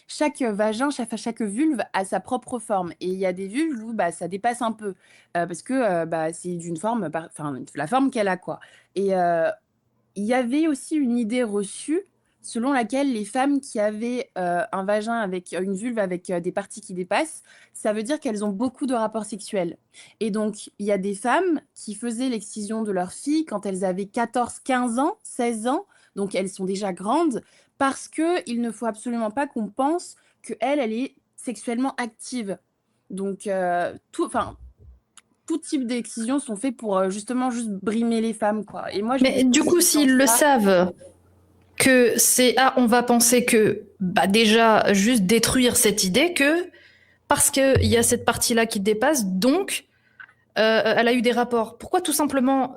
chaque vagin, chaque vulve a sa propre forme. Et il y a des vulves où ça dépasse un peu, parce que c'est d'une forme, la forme qu'elle a, quoi. Et il y avait aussi une idée reçue selon laquelle les femmes qui avaient un vagin avec une vulve avec des parties qui dépassent, ça veut dire qu'elles ont beaucoup de rapports sexuels. Et donc, il y a des femmes qui faisaient l'excision de leurs filles quand elles avaient 14, 15 ans, 16 ans, donc elles sont déjà grandes, parce qu'il ne faut absolument pas qu'on pense qu'elle est sexuellement active. Donc, tout type d'excision sont faits pour justement juste brimer les femmes, quoi. Et moi, mais du coup, s'ils le savent, que c'est on va penser que déjà juste détruire cette idée que parce qu'il y a cette partie-là qui dépasse, donc elle a eu des rapports. Pourquoi tout simplement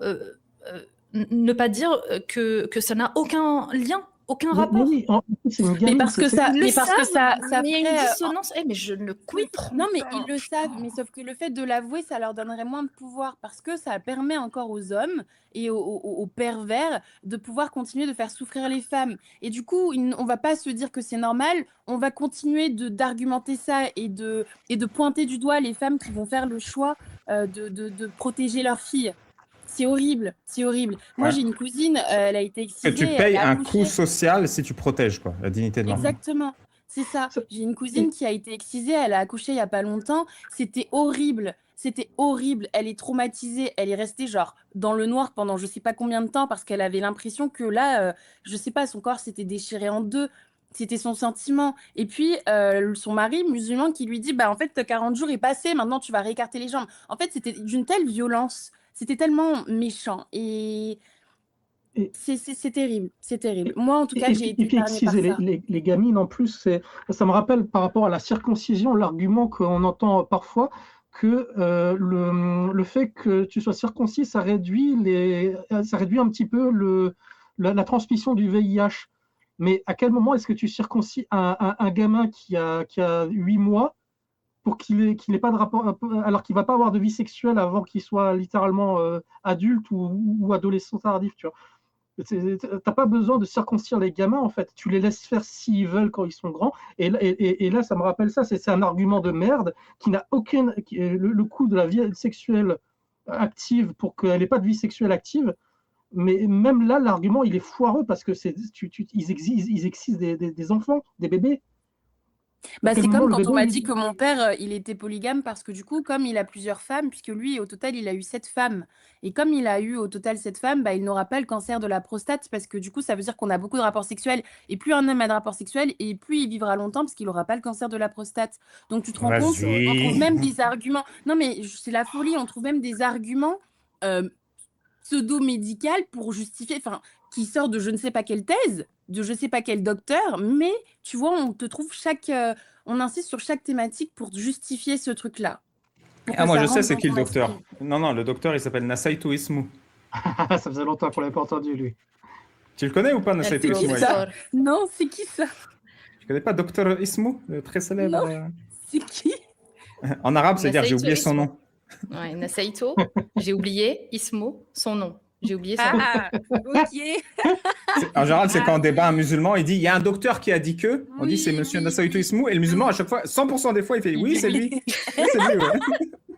ne pas dire que ça n'a aucun lien aucun Mais rapport. oui, en fait, c'est une Mais gamine, parce que ça, Ils le mais parce que savent, ça mais il y a une ferait, dissonance. Mais je ne comprends non, mais pas. ils le savent, mais sauf que le fait de l'avouer, ça leur donnerait moins de pouvoir parce que ça permet encore aux hommes et aux pervers de pouvoir continuer de faire souffrir les femmes. Et du coup, on va pas se dire que c'est normal, on va continuer d'argumenter ça et de pointer du doigt les femmes qui vont faire le choix de protéger leurs filles. C'est horrible, c'est horrible. Moi, Ouais. j'ai une cousine, elle a été Que excisée, tu elle payes a un coût accouché. social si tu protèges quoi, la dignité de l'enfant. Exactement, c'est ça. Ça- J'ai une cousine qui a été excisée, elle a accouché il y a pas longtemps. C'était horrible, c'était horrible. Elle est traumatisée, elle est restée genre dans le noir pendant je sais pas combien de temps parce qu'elle avait l'impression que là, je sais pas, son corps s'était déchiré en deux. C'était son sentiment. Et puis, son mari musulman qui lui dit, bah en fait, 40 jours est passé, maintenant tu vas réécarter les jambes. En fait, c'était d'une telle violence, c'était tellement méchant. Et Et, c'est terrible, c'est terrible. Moi, en tout cas, et j'ai puis, été et puis épargnée par exciser ça. les gamines en plus, ça me rappelle par rapport à la circoncision, l'argument qu'on entend parfois que le fait que tu sois circoncis, ça réduit un petit peu la transmission du VIH. Mais à quel moment est-ce que tu circoncis un gamin qui a 8 mois pour qu'il ait pas de rapport, alors qu'il va pas avoir de vie sexuelle avant qu'il soit littéralement adulte ou adolescent tardif, tu vois. T'as pas besoin de circoncire les gamins, en fait. Tu les laisses faire s'ils veulent quand ils sont grands. Et là, ça me rappelle ça. C'est un argument de merde qui n'a aucun. Le coût de la vie sexuelle active pour qu'elle n'ait pas de vie sexuelle active. Mais même là, l'argument, il est foireux parce que ils excisent des enfants, des bébés. À Bah, quel c'est moment comme le quand on m'a bébé. dit que mon père, il était polygame parce que du coup, comme il a plusieurs femmes, puisque lui, au total, il a eu 7 femmes. Et comme il a eu au total 7 femmes, bah, il n'aura pas le cancer de la prostate parce que du coup, ça veut dire qu'on a beaucoup de rapports sexuels. Et plus un homme a de rapports sexuels, et plus il vivra longtemps parce qu'il n'aura pas le cancer de la prostate. Donc tu te rends compte, on trouve Vas-y. même des arguments. Non, mais c'est la folie, on trouve même des arguments euh, pseudo-médical pour justifier, enfin, qui sort de je ne sais pas quelle thèse, de je ne sais pas quel docteur, mais tu vois, on te trouve on insiste sur chaque thématique pour justifier ce truc-là, pour Ah, que moi ça je sais rentre c'est dans qui le ton docteur. esprit. Non, le docteur il s'appelle Nasaitu Ismu. Ça faisait longtemps qu'on l'avait pas entendu, lui. Tu le connais ou pas, Elle Nasaitu fait C'est qui Ismu? le ça? fort. Non, c'est qui ça? Tu connais pas Docteur Ismu, le très célèbre Non. C'est qui? En arabe, c'est-à-dire j'ai Nasaitu oublié son Ismu. nom. Ouais, Nasaito, j'ai oublié. Ismo, son nom. J'ai oublié son nom. Ah, ok. En général, c'est Ah, quand on débat un oui. musulman, il dit il y a un docteur qui a dit que. On dit c'est Oui, monsieur oui, Nasaitu oui. Ismu. Et le musulman, à chaque fois, 100% des fois, il fait Il oui, dit c'est lui. oui. Oui, c'est lui, ouais.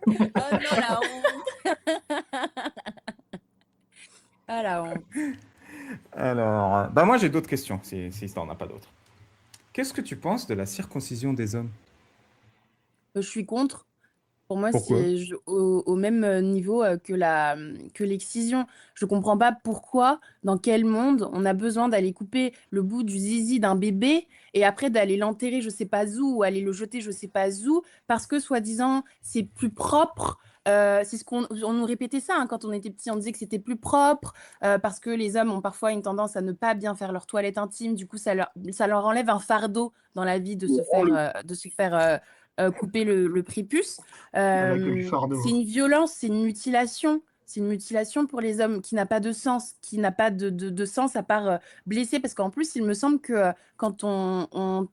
Oh non, la honte. Ah, la honte. Alors, bah moi j'ai d'autres questions, si t'en as pas d'autres. Qu'est-ce que tu penses de la circoncision des hommes? Je suis contre. Pour moi, Pourquoi? c'est au même niveau que l'excision. Je comprends pas pourquoi, dans quel monde, on a besoin d'aller couper le bout du zizi d'un bébé et après d'aller l'enterrer je sais pas où ou aller le jeter je sais pas où parce que soi-disant c'est plus propre. C'est ce on nous répétait ça hein, quand on était petit, on disait que c'était plus propre parce que les hommes ont parfois une tendance à ne pas bien faire leur toilette intime. Du coup, ça leur enlève un fardeau dans la vie de se faire couper le prépuce. La gueule du fardeau. C'est une violence, c'est une mutilation. C'est une mutilation pour les hommes qui n'a pas de sens, qui n'a pas de sens à part blesser. Parce qu'en plus, il me semble que quand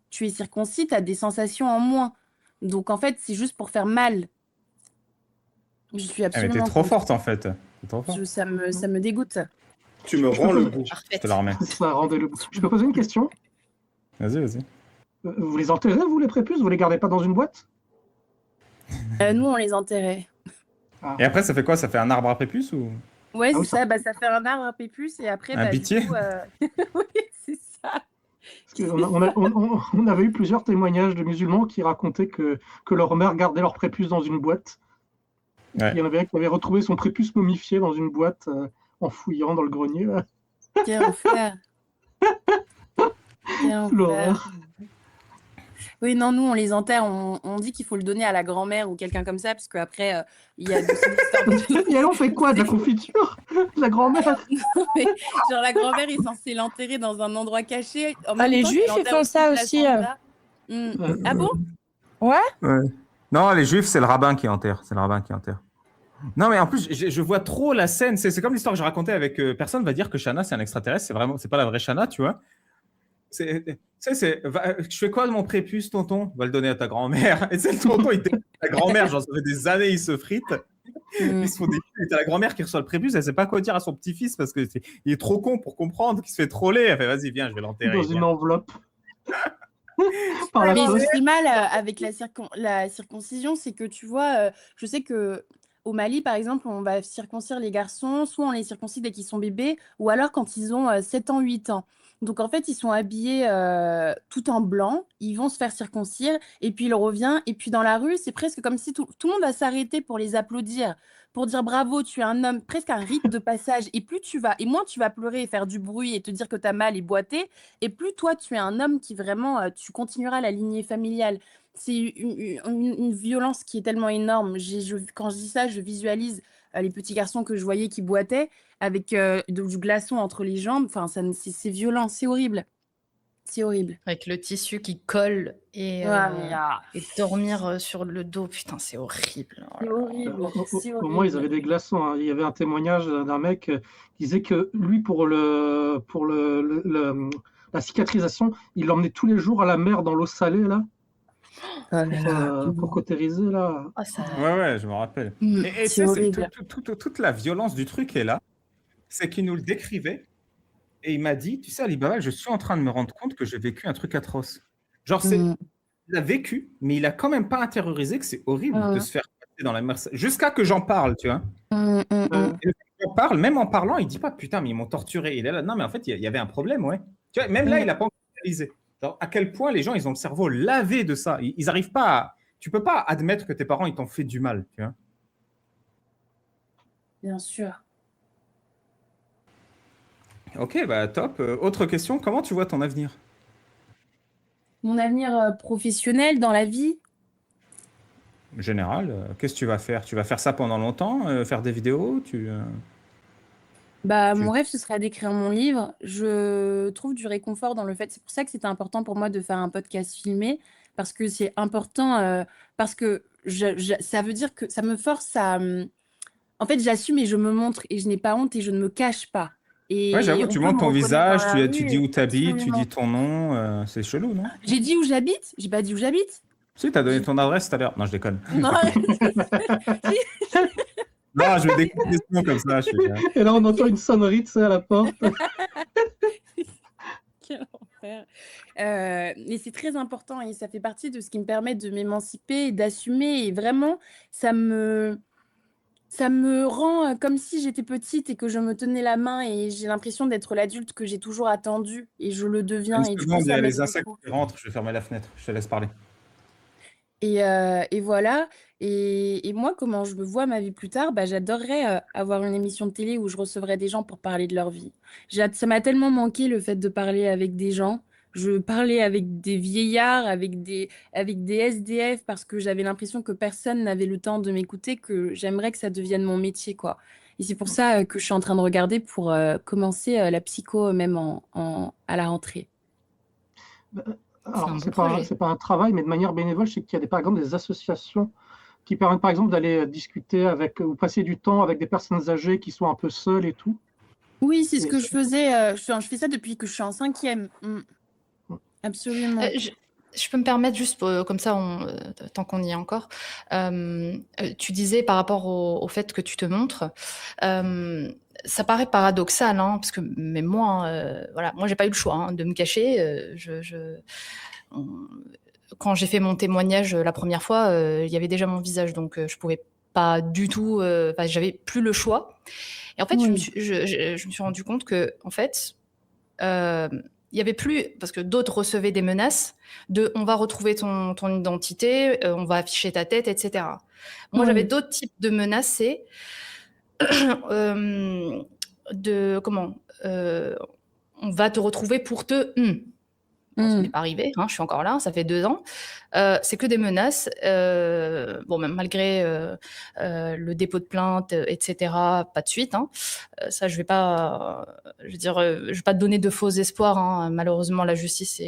tu es circoncis, tu as des sensations en moins. Donc en fait, c'est juste pour faire mal. Je suis Ah, mais t'es absolument trop contre. forte en fait. T'es trop forte. Ça me dégoûte. Tu me rends le goût. Je Parfaite. te la remets. Ça rendait le. Je peux poser une question? Vas-y. Vous les enterrez, vous, les prépuces? Vous les gardez pas dans une boîte? Nous, on les enterrait. Ah. Et après, ça fait quoi? Ça fait un arbre à prépuce ou Ouais, Ah c'est oui, ça. Bah, ça fait un arbre à prépuce et après, un bah, du bitier? coup, oui, c'est ça. Parce on avait eu plusieurs témoignages de musulmans qui racontaient que leur mère gardait leur prépuce dans une boîte. Ouais. Il y en avait un qui avait retrouvé son prépuce momifié dans une boîte en fouillant dans le grenier. Là. Quel enfer. Quel enfer. L'horreur. Oui, non, nous, on les enterre. On dit qu'il faut le donner à la grand-mère ou quelqu'un comme ça, parce qu'après, il y a des histoires Et alors, on fait quoi? De la confiture? De la grand-mère? Genre, la grand-mère est censée l'enterrer dans un endroit caché. En Ah, même les temps, Juifs, tu ils l'enterres font aussi ça de la aussi. Santa. Ah bon? Ouais. Non, les juifs, c'est le rabbin qui enterre. C'est le rabbin qui enterre. Non, mais en plus, je vois trop la scène. C'est comme l'histoire que je racontais avec personne va dire que Shana, c'est un extraterrestre. C'est pas la vraie Shana, tu vois. Je fais quoi de mon prépuce, tonton? Va le donner à ta grand-mère. Et c'est le tonton, la grand-mère, genre, ça fait des années, ils se fritent. Ils se font des et t'as la grand-mère qui reçoit le prépuce, elle sait pas quoi dire à son petit-fils parce qu'il est trop con pour comprendre qu'il se fait troller. Elle fait, vas-y, viens, je vais l'enterrer. Dans une viens. enveloppe. Par la Mais poste. ce qui est mal avec la circoncision, c'est que tu vois, je sais que au Mali, par exemple, on va circoncire les garçons, soit on les circoncie dès qu'ils sont bébés, ou alors quand ils ont 7 ans, 8 ans. Donc en fait, ils sont habillés tout en blanc, ils vont se faire circoncire, et puis il revient, et puis dans la rue, c'est presque comme si tout le monde va s'arrêter pour les applaudir, pour dire bravo, tu es un homme, presque un rite de passage. Et plus tu vas, et moins tu vas pleurer et faire du bruit et te dire que tu as mal et boiter, et plus toi, tu es un homme qui vraiment, tu continueras la lignée familiale. C'est une violence qui est tellement énorme. Quand je dis ça, je visualise les petits garçons que je voyais qui boitaient avec du glaçon entre les jambes. Enfin, c'est violent, c'est horrible. C'est horrible. Avec le tissu qui colle et dormir sur le dos. Putain, c'est horrible. Oh C'est là là. horrible. C'est Au moins, ils horrible. avaient des glaçons. Hein. Il y avait un témoignage d'un mec qui disait que lui, pour la cicatrisation, il l'emmenait tous les jours à la mer dans l'eau salée, là, pour cautériser, là. Ah, ça... Ouais, je me rappelle. Et C'est horrible. toute la violence du truc est là. C'est qu'il nous le décrivait. Et il m'a dit, tu sais, Ali Baba, je suis en train de me rendre compte que j'ai vécu un truc atroce. Genre, il a vécu, mais il a quand même pas intériorisé que c'est horrible de se faire passer dans la mer. Jusqu'à que j'en parle, tu vois. Et j'en parle, même en parlant, il dit pas, putain, mais ils m'ont torturé. Il est là, non, mais en fait, il y avait un problème, ouais. Tu vois, même là, il a pas encore réalisé. Genre, à quel point les gens, ils ont le cerveau lavé de ça. Ils arrivent pas à... Tu peux pas admettre que tes parents, ils t'ont fait du mal, tu vois. Bien sûr. Ok, bah top. Autre question, comment tu vois ton avenir? Mon avenir professionnel dans la vie, Général, qu'est-ce que tu vas faire? Tu vas faire ça pendant longtemps? Faire des vidéos? mon rêve, ce serait d'écrire mon livre. Je trouve du réconfort dans le fait. C'est pour ça que c'était important pour moi de faire un podcast filmé, parce que c'est important, parce que ça veut dire que ça me force à. En fait, j'assume et je me montre et je n'ai pas honte et je ne me cache pas. Ouais, Et j'avoue, on tu peut montres me ton reconnaître dans visage, la tu rue, dis où tu habites, tu absolument. dis ton nom, c'est chelou, non? J'ai dit où j'habite? J'ai pas dit où j'habite. Si, t'as donné ton adresse tout à l'heure. Non, je déconne. Non, Non, je vais découvrir des questions comme ça. Et là, on entend une sonnerie, tu sais, à la porte. quel enfer. Mais c'est très important et ça fait partie de ce qui me permet de m'émanciper et d'assumer. Et vraiment, ça me rend comme si j'étais petite et que je me tenais la main et j'ai l'impression d'être l'adulte que j'ai toujours attendu et je le deviens. Une Et du coup, seconde, il y ça a m'aide les insectes beaucoup. qui rentrent. Je vais fermer la fenêtre. Je te laisse parler. Et voilà. Et moi, comment je me vois ma vie plus tard, j'adorerais avoir une émission de télé où je recevrais des gens pour parler de leur vie. Ça m'a tellement manqué le fait de parler avec des gens. Je parlais avec des vieillards, avec des SDF, parce que j'avais l'impression que personne n'avait le temps de m'écouter, que j'aimerais que ça devienne mon métier, quoi. Et c'est pour ça que je suis en train de regarder pour commencer la psycho même à la rentrée. Alors, un c'est beau projet. pas un travail, mais de manière bénévole, je sais qu'il y a par exemple des associations qui permettent par exemple d'aller discuter avec ou passer du temps avec des personnes âgées qui sont un peu seules et tout. Oui, c'est ce Et que je faisais. Je fais ça depuis que je suis en 5e. Absolument. Je peux me permettre juste comme ça, tant qu'on y est encore. Tu disais par rapport au fait que tu te montres, ça paraît paradoxal, hein, parce que même moi, voilà, moi j'ai pas eu le choix hein, de me cacher. Quand j'ai fait mon témoignage la première fois, il y avait déjà mon visage, donc je pouvais pas du tout. J'avais plus le choix. Et en fait, Oui. je me suis rendu compte que en fait. Il y avait plus, parce que d'autres recevaient des menaces de on va retrouver ton identité, on va afficher ta tête, etc. Moi, Oui. j'avais d'autres types de menaces, c'est on va te retrouver pour te. Bon, ça n'est pas arrivé, hein, je suis encore là, ça fait 2 ans. C'est que des menaces. Bon, même malgré le dépôt de plainte, etc., pas de suite. Hein. Ça, je vais pas te donner de faux espoirs. Hein. Malheureusement, la justice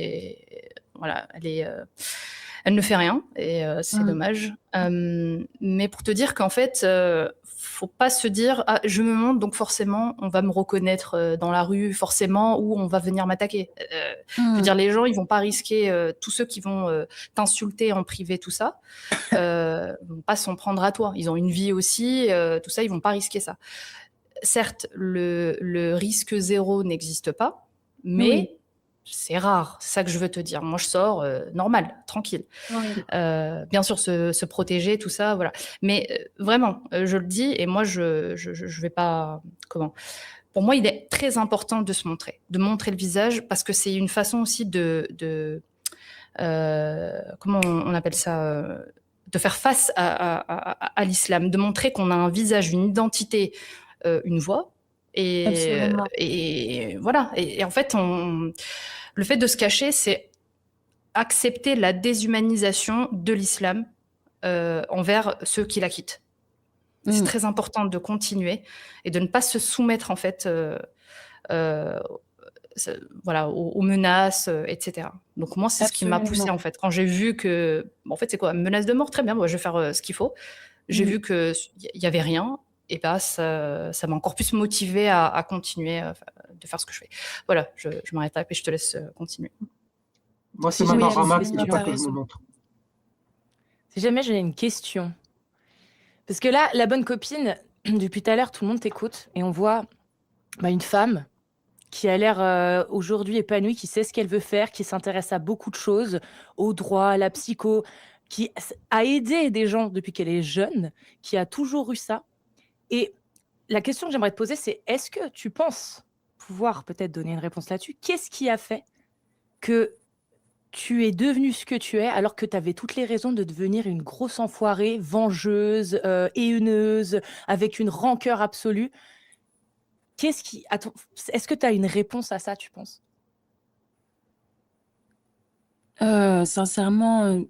elle Elle ne fait rien et c'est dommage. Mais pour te dire qu'en fait, faut pas se dire ah, je me montre donc forcément on va me reconnaître dans la rue forcément ou on va venir m'attaquer. Je veux dire les gens ils vont pas risquer tous ceux qui vont t'insulter en privé tout ça vont pas s'en prendre à toi. Ils ont une vie aussi tout ça ils vont pas risquer ça. Certes le risque zéro n'existe pas mais c'est rare, c'est ça que je veux te dire. Moi, je sors normal, tranquille. Bien sûr, se protéger, tout ça, voilà. Mais vraiment, je le dis, et moi, je vais pas... Comment ? Pour moi, il est très important de se montrer, de montrer le visage, parce que c'est une façon aussi comment on appelle ça de faire face à l'islam, de montrer qu'on a un visage, une identité, une voix. Et voilà. Et en fait, le fait de se cacher, c'est accepter la déshumanisation de l'islam envers ceux qui la quittent. C'est très important de continuer et de ne pas se soumettre en fait voilà, aux menaces, etc. Donc moi, c'est ce qui m'a poussée en fait. Quand j'ai vu que, en fait, c'est quoi, menace de mort, très bien, moi, je vais faire ce qu'il faut. J'ai vu qu'il n'y avait rien, et bah, ça m'a encore plus motivée à continuer de faire ce que je fais. Voilà, je m'arrête là et je te laisse continuer. Moi, c'est ma Rama qui ne veut pas que je me montre. Si jamais j'ai une question, parce que là, la bonne copine, depuis tout à l'heure, tout le monde t'écoute et on voit une femme qui a l'air aujourd'hui épanouie, qui sait ce qu'elle veut faire, qui s'intéresse à beaucoup de choses, au droit, à la psycho, qui a aidé des gens depuis qu'elle est jeune, qui a toujours eu ça. Et la question que j'aimerais te poser, c'est est-ce que tu penses pouvoir peut-être donner une réponse là-dessus ? Qu'est-ce qui a fait que tu es devenue ce que tu es alors que tu avais toutes les raisons de devenir une grosse enfoirée, vengeuse, haineux, avec une rancœur absolue ? Est-ce que tu as une réponse à ça, tu penses ? Sincèrement,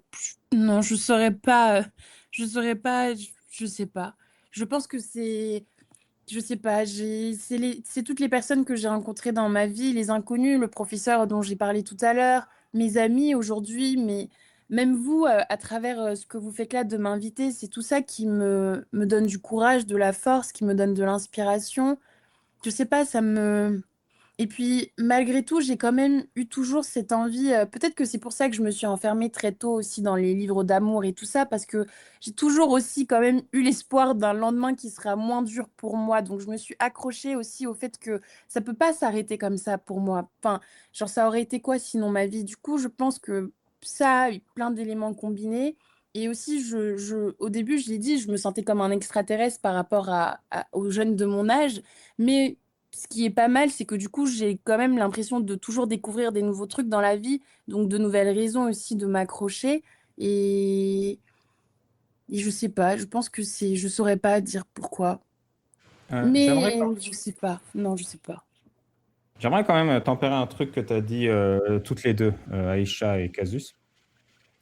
non, je saurais pas. Je sais pas. Je pense que je sais pas. C'est toutes les personnes que j'ai rencontrées dans ma vie, les inconnus, le professeur dont j'ai parlé tout à l'heure, mes amis aujourd'hui, mais même vous, à travers ce que vous faites là, de m'inviter, c'est tout ça qui me donne du courage, de la force, qui me donne de l'inspiration. Je sais pas, Et puis, malgré tout, j'ai quand même eu toujours cette envie, peut-être que c'est pour ça que je me suis enfermée très tôt aussi dans les livres d'amour et tout ça, parce que j'ai toujours aussi quand même eu l'espoir d'un lendemain qui sera moins dur pour moi. Donc, je me suis accrochée aussi au fait que ça peut pas s'arrêter comme ça pour moi. Enfin, genre, ça aurait été quoi sinon ma vie? Du coup, je pense que ça a eu plein d'éléments combinés. Et aussi, au début, je l'ai dit, je me sentais comme un extraterrestre par rapport aux jeunes de mon âge. Mais ce qui est pas mal, c'est que du coup, j'ai quand même l'impression de toujours découvrir des nouveaux trucs dans la vie, donc de nouvelles raisons aussi de m'accrocher. Et je sais pas, je pense que je saurais pas dire pourquoi. Mais je sais pas. Non, je sais pas. J'aimerais quand même tempérer un truc que tu as dit toutes les deux, Aïcha et Casus.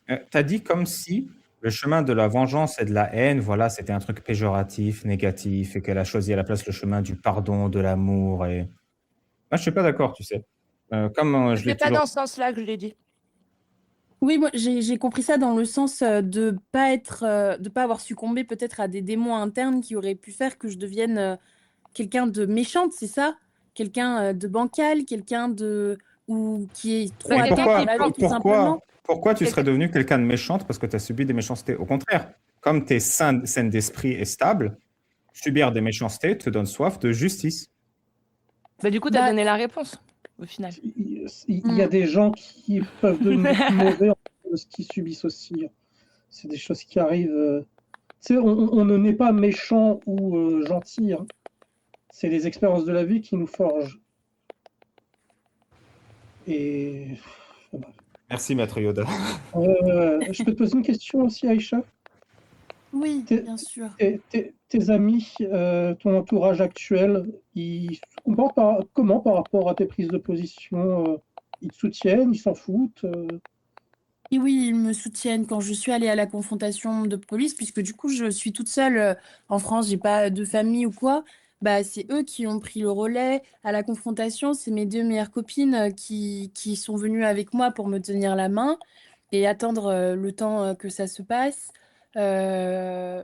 Tu as dit comme si le chemin de la vengeance et de la haine, voilà, c'était un truc péjoratif, négatif, et qu'elle a choisi à la place le chemin du pardon, de l'amour. Et moi, je suis pas d'accord, tu sais. Comme je l'ai C'est pas toujours. dans ce sens-là que je l'ai dit. Oui, moi j'ai compris ça dans le sens de pas avoir succombé peut-être à des démons internes qui auraient pu faire que je devienne quelqu'un de méchante, c'est ça? Quelqu'un de bancal, ou qui est trop Mais atteint par la vie, tout simplement. pourquoi tu serais devenu quelqu'un de méchante parce que tu as subi des méchancetés? Au contraire, comme tu es saine d'esprit et stable, subir des méchancetés te donne soif de justice. Du coup, tu as donné la réponse, au final. Il y a des gens qui peuvent devenir mauvais en fait de ce qu'ils subissent aussi. C'est des choses qui arrivent. Tu sais, on ne naît pas méchant ou gentil. Hein. C'est les expériences de la vie qui nous forgent. Et Merci, Maître Yoda. je peux te poser une question aussi, Aïcha? Oui, bien sûr. Tes amis, ton entourage actuel, ils se comportent comment par rapport à tes prises de position? Ils te soutiennent, ils s'en foutent? Et oui, ils me soutiennent quand je suis allée à la confrontation de police, puisque du coup, je suis toute seule en France, j'ai pas de famille ou quoi. Bah, c'est eux qui ont pris le relais à la confrontation. C'est mes deux meilleures copines qui sont venues avec moi pour me tenir la main. et attendre le temps que ça se passe. Euh,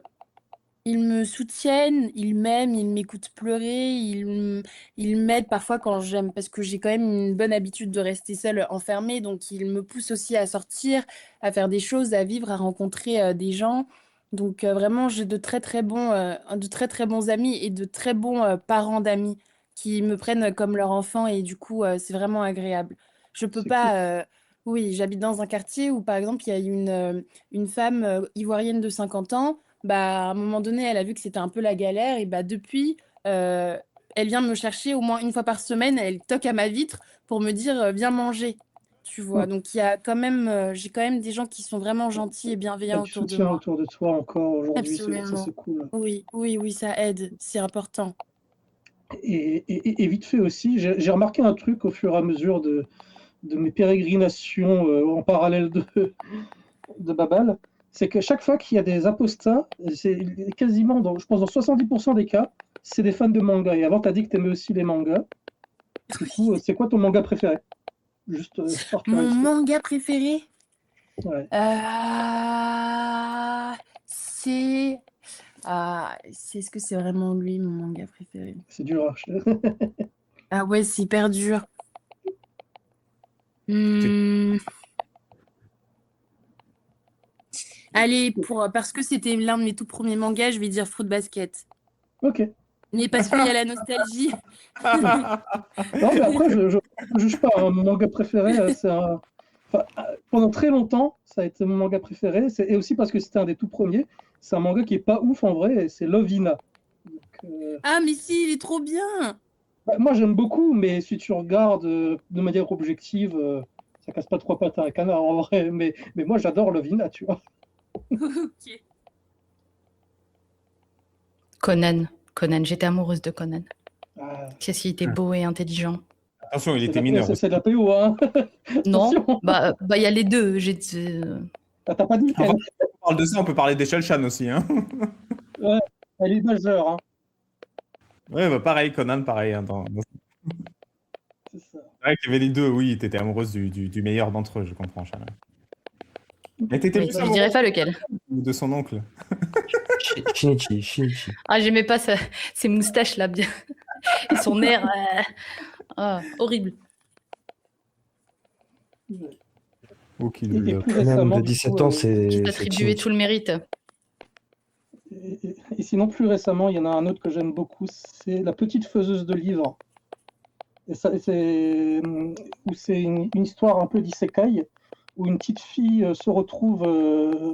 Ils me soutiennent, ils m'aiment, ils m'écoutent pleurer, ils m'aident parfois quand j'aime, parce que j'ai quand même une bonne habitude de rester seule enfermée, donc ils me poussent aussi à sortir, à faire des choses, à vivre, à rencontrer des gens. Donc vraiment, j'ai de très très bons amis et de très bons parents d'amis qui me prennent comme leur enfant et du coup, c'est vraiment agréable. Je peux C'est cool. pas. Oui, j'habite dans un quartier où par exemple, il y a une femme ivoirienne de 50 ans. Bah, à un moment donné, elle a vu que c'était un peu la galère et bah depuis, euh, elle vient me chercher au moins une fois par semaine. Elle toque à ma vitre pour me dire viens manger. Tu vois. Hum. Donc il y a quand même, j'ai quand même des gens qui sont vraiment gentils et bienveillants Du autour de soutien moi. autour de toi encore aujourd'hui, ça Absolument. c'est cool. Oui, oui, oui, ça aide. C'est important. Et vite fait aussi, j'ai remarqué un truc au fur et à mesure de mes pérégrinations en parallèle de Babel, c'est que chaque fois qu'il y a des apostats, c'est quasiment, je pense dans 70% des cas, c'est des fans de manga. Et avant, tu as dit que tu aimais aussi les mangas. Du coup, c'est quoi ton manga préféré? Juste par Mon curiosité. manga préféré, Ouais. c'est est-ce que c'est vraiment lui, mon manga préféré? C'est dur à Ah ouais, c'est hyper dur. C'est- Hmm. Allez, parce que c'était l'un de mes tout premiers mangas, je vais dire Fruit Basket. Ok. Mais parce qu'il y a la nostalgie. Non, mais après, je ne juge pas. Hein. Mon manga préféré, enfin, pendant très longtemps, ça a été mon manga préféré. Et aussi parce que c'était un des tout premiers. C'est un manga qui est pas ouf en vrai. C'est Love Hina. Donc, Ah, mais si, il est trop bien. moi, j'aime beaucoup, mais si tu regardes de manière objective, ça casse pas trois pattes à un canard en vrai. Mais moi, j'adore Love Hina, tu vois. Ok. Conan. Conan, j'étais amoureuse de Conan. Ah, Qu'est-ce qu'il était beau et intelligent. Attention, il c'est était de mineur la, aussi. c'est de la PO, hein. Non, Attention. bah il y a les deux. Ah, t'as pas dit Avant qu'elle qu'on parle de ça, on peut parler des Shelchan aussi. Hein. ouais, elle est majeure. Hein. Ouais, bah pareil, Conan, pareil. Hein, C'est ça. C'est vrai qu'il y avait les deux, oui, t'étais amoureuse du meilleur d'entre eux, je comprends, Charles. Mais t'étais Oui, plus je dirais amoureuse pas lequel. de son oncle. Shinichi. Ah, j'aimais pas ses moustaches là, bien. Et son air. Horrible. Ok, Et le- plus Quand même, récemment, de du 17 coup, ans, Qui c'est t'attribuait tout le mérite. et sinon, plus récemment, il y en a un autre que j'aime beaucoup, c'est La petite faiseuse de livres. Et ça, où c'est une histoire un peu d'isekai, où une petite fille se retrouve,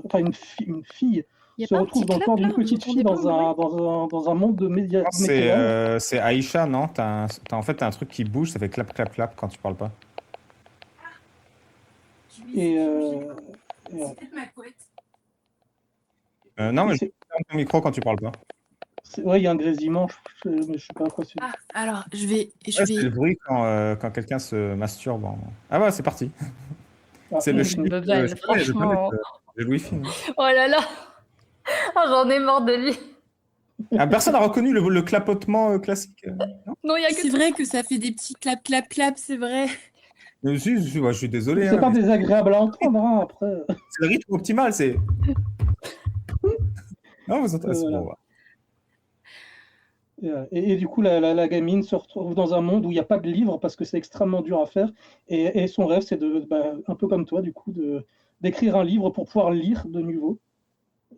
enfin une fille Il y a se pas un retrouve petit dans le clap corps d'une là? Vous petite fille entendez pas un bruit? dans un monde de C'est médiéval. c'est Aïcha, non? En fait, t'as un truc qui bouge, ça fait clap, clap, clap quand tu parles pas. Je vais Et, essayer de euh, changer. et, C'est peut-être ma couette. Non, et mais je ferme ton micro quand tu parles pas. ouais, il y a un grésillement, mais je sais pas à quoi c'est. Ah, alors, je vais. Ouais, c'est le bruit quand quelqu'un se masturbe. Ah bah, c'est parti. Ah, C'est le chien. Bebel, Je connais franchement. le Wi-Fi. Hein. Oh là là. Ah, j'en ai marre de lui. Ah, personne n'a reconnu le clapotement classique. Non, il y a que C'est vrai que ça fait des petits clap, clap, clap, c'est vrai. Je suis désolé. C'est Hein, pas mais désagréable à entendre, hein, après. c'est le rythme optimal. C'est. Non, vous entendez, c'est Voilà. bon. Ouais. Et du coup, la gamine se retrouve dans un monde où il n'y a pas de livre parce que c'est extrêmement dur à faire. Et son rêve, c'est un peu comme toi, du coup, d'écrire un livre pour pouvoir le lire de nouveau.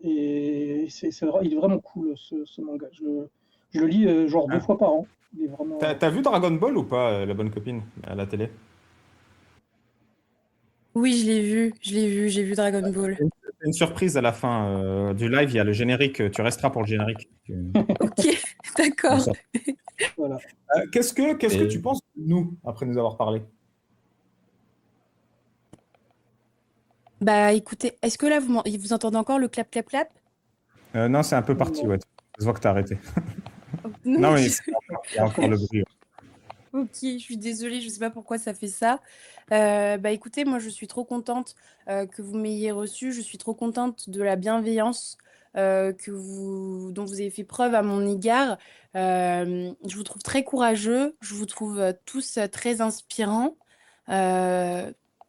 Et il est vraiment cool, ce manga. Je le lis genre 2 Hein. fois par an. Il est vraiment, T'as vu Dragon Ball ou pas, la bonne copine, à la télé? Oui, j'ai vu Dragon Ball. C'est une surprise à la fin du live, il y a le générique. Tu resteras pour le générique. Ok, d'accord. Ça. voilà. Qu'est-ce que tu penses de nous, après nous avoir parlé? Bah écoutez, est-ce que là vous entendez encore le clap, clap, clap? Non, c'est un peu parti, Non. ouais. Je vois que t'as arrêté. Non, Non, mais mais il y a encore le bruit. Ok, je suis désolée, je sais pas pourquoi ça fait ça. Bah écoutez, moi je suis trop contente que vous m'ayez reçue. Je suis trop contente de la bienveillance dont vous avez fait preuve à mon égard. Je vous trouve très courageux. Je vous trouve très inspirants.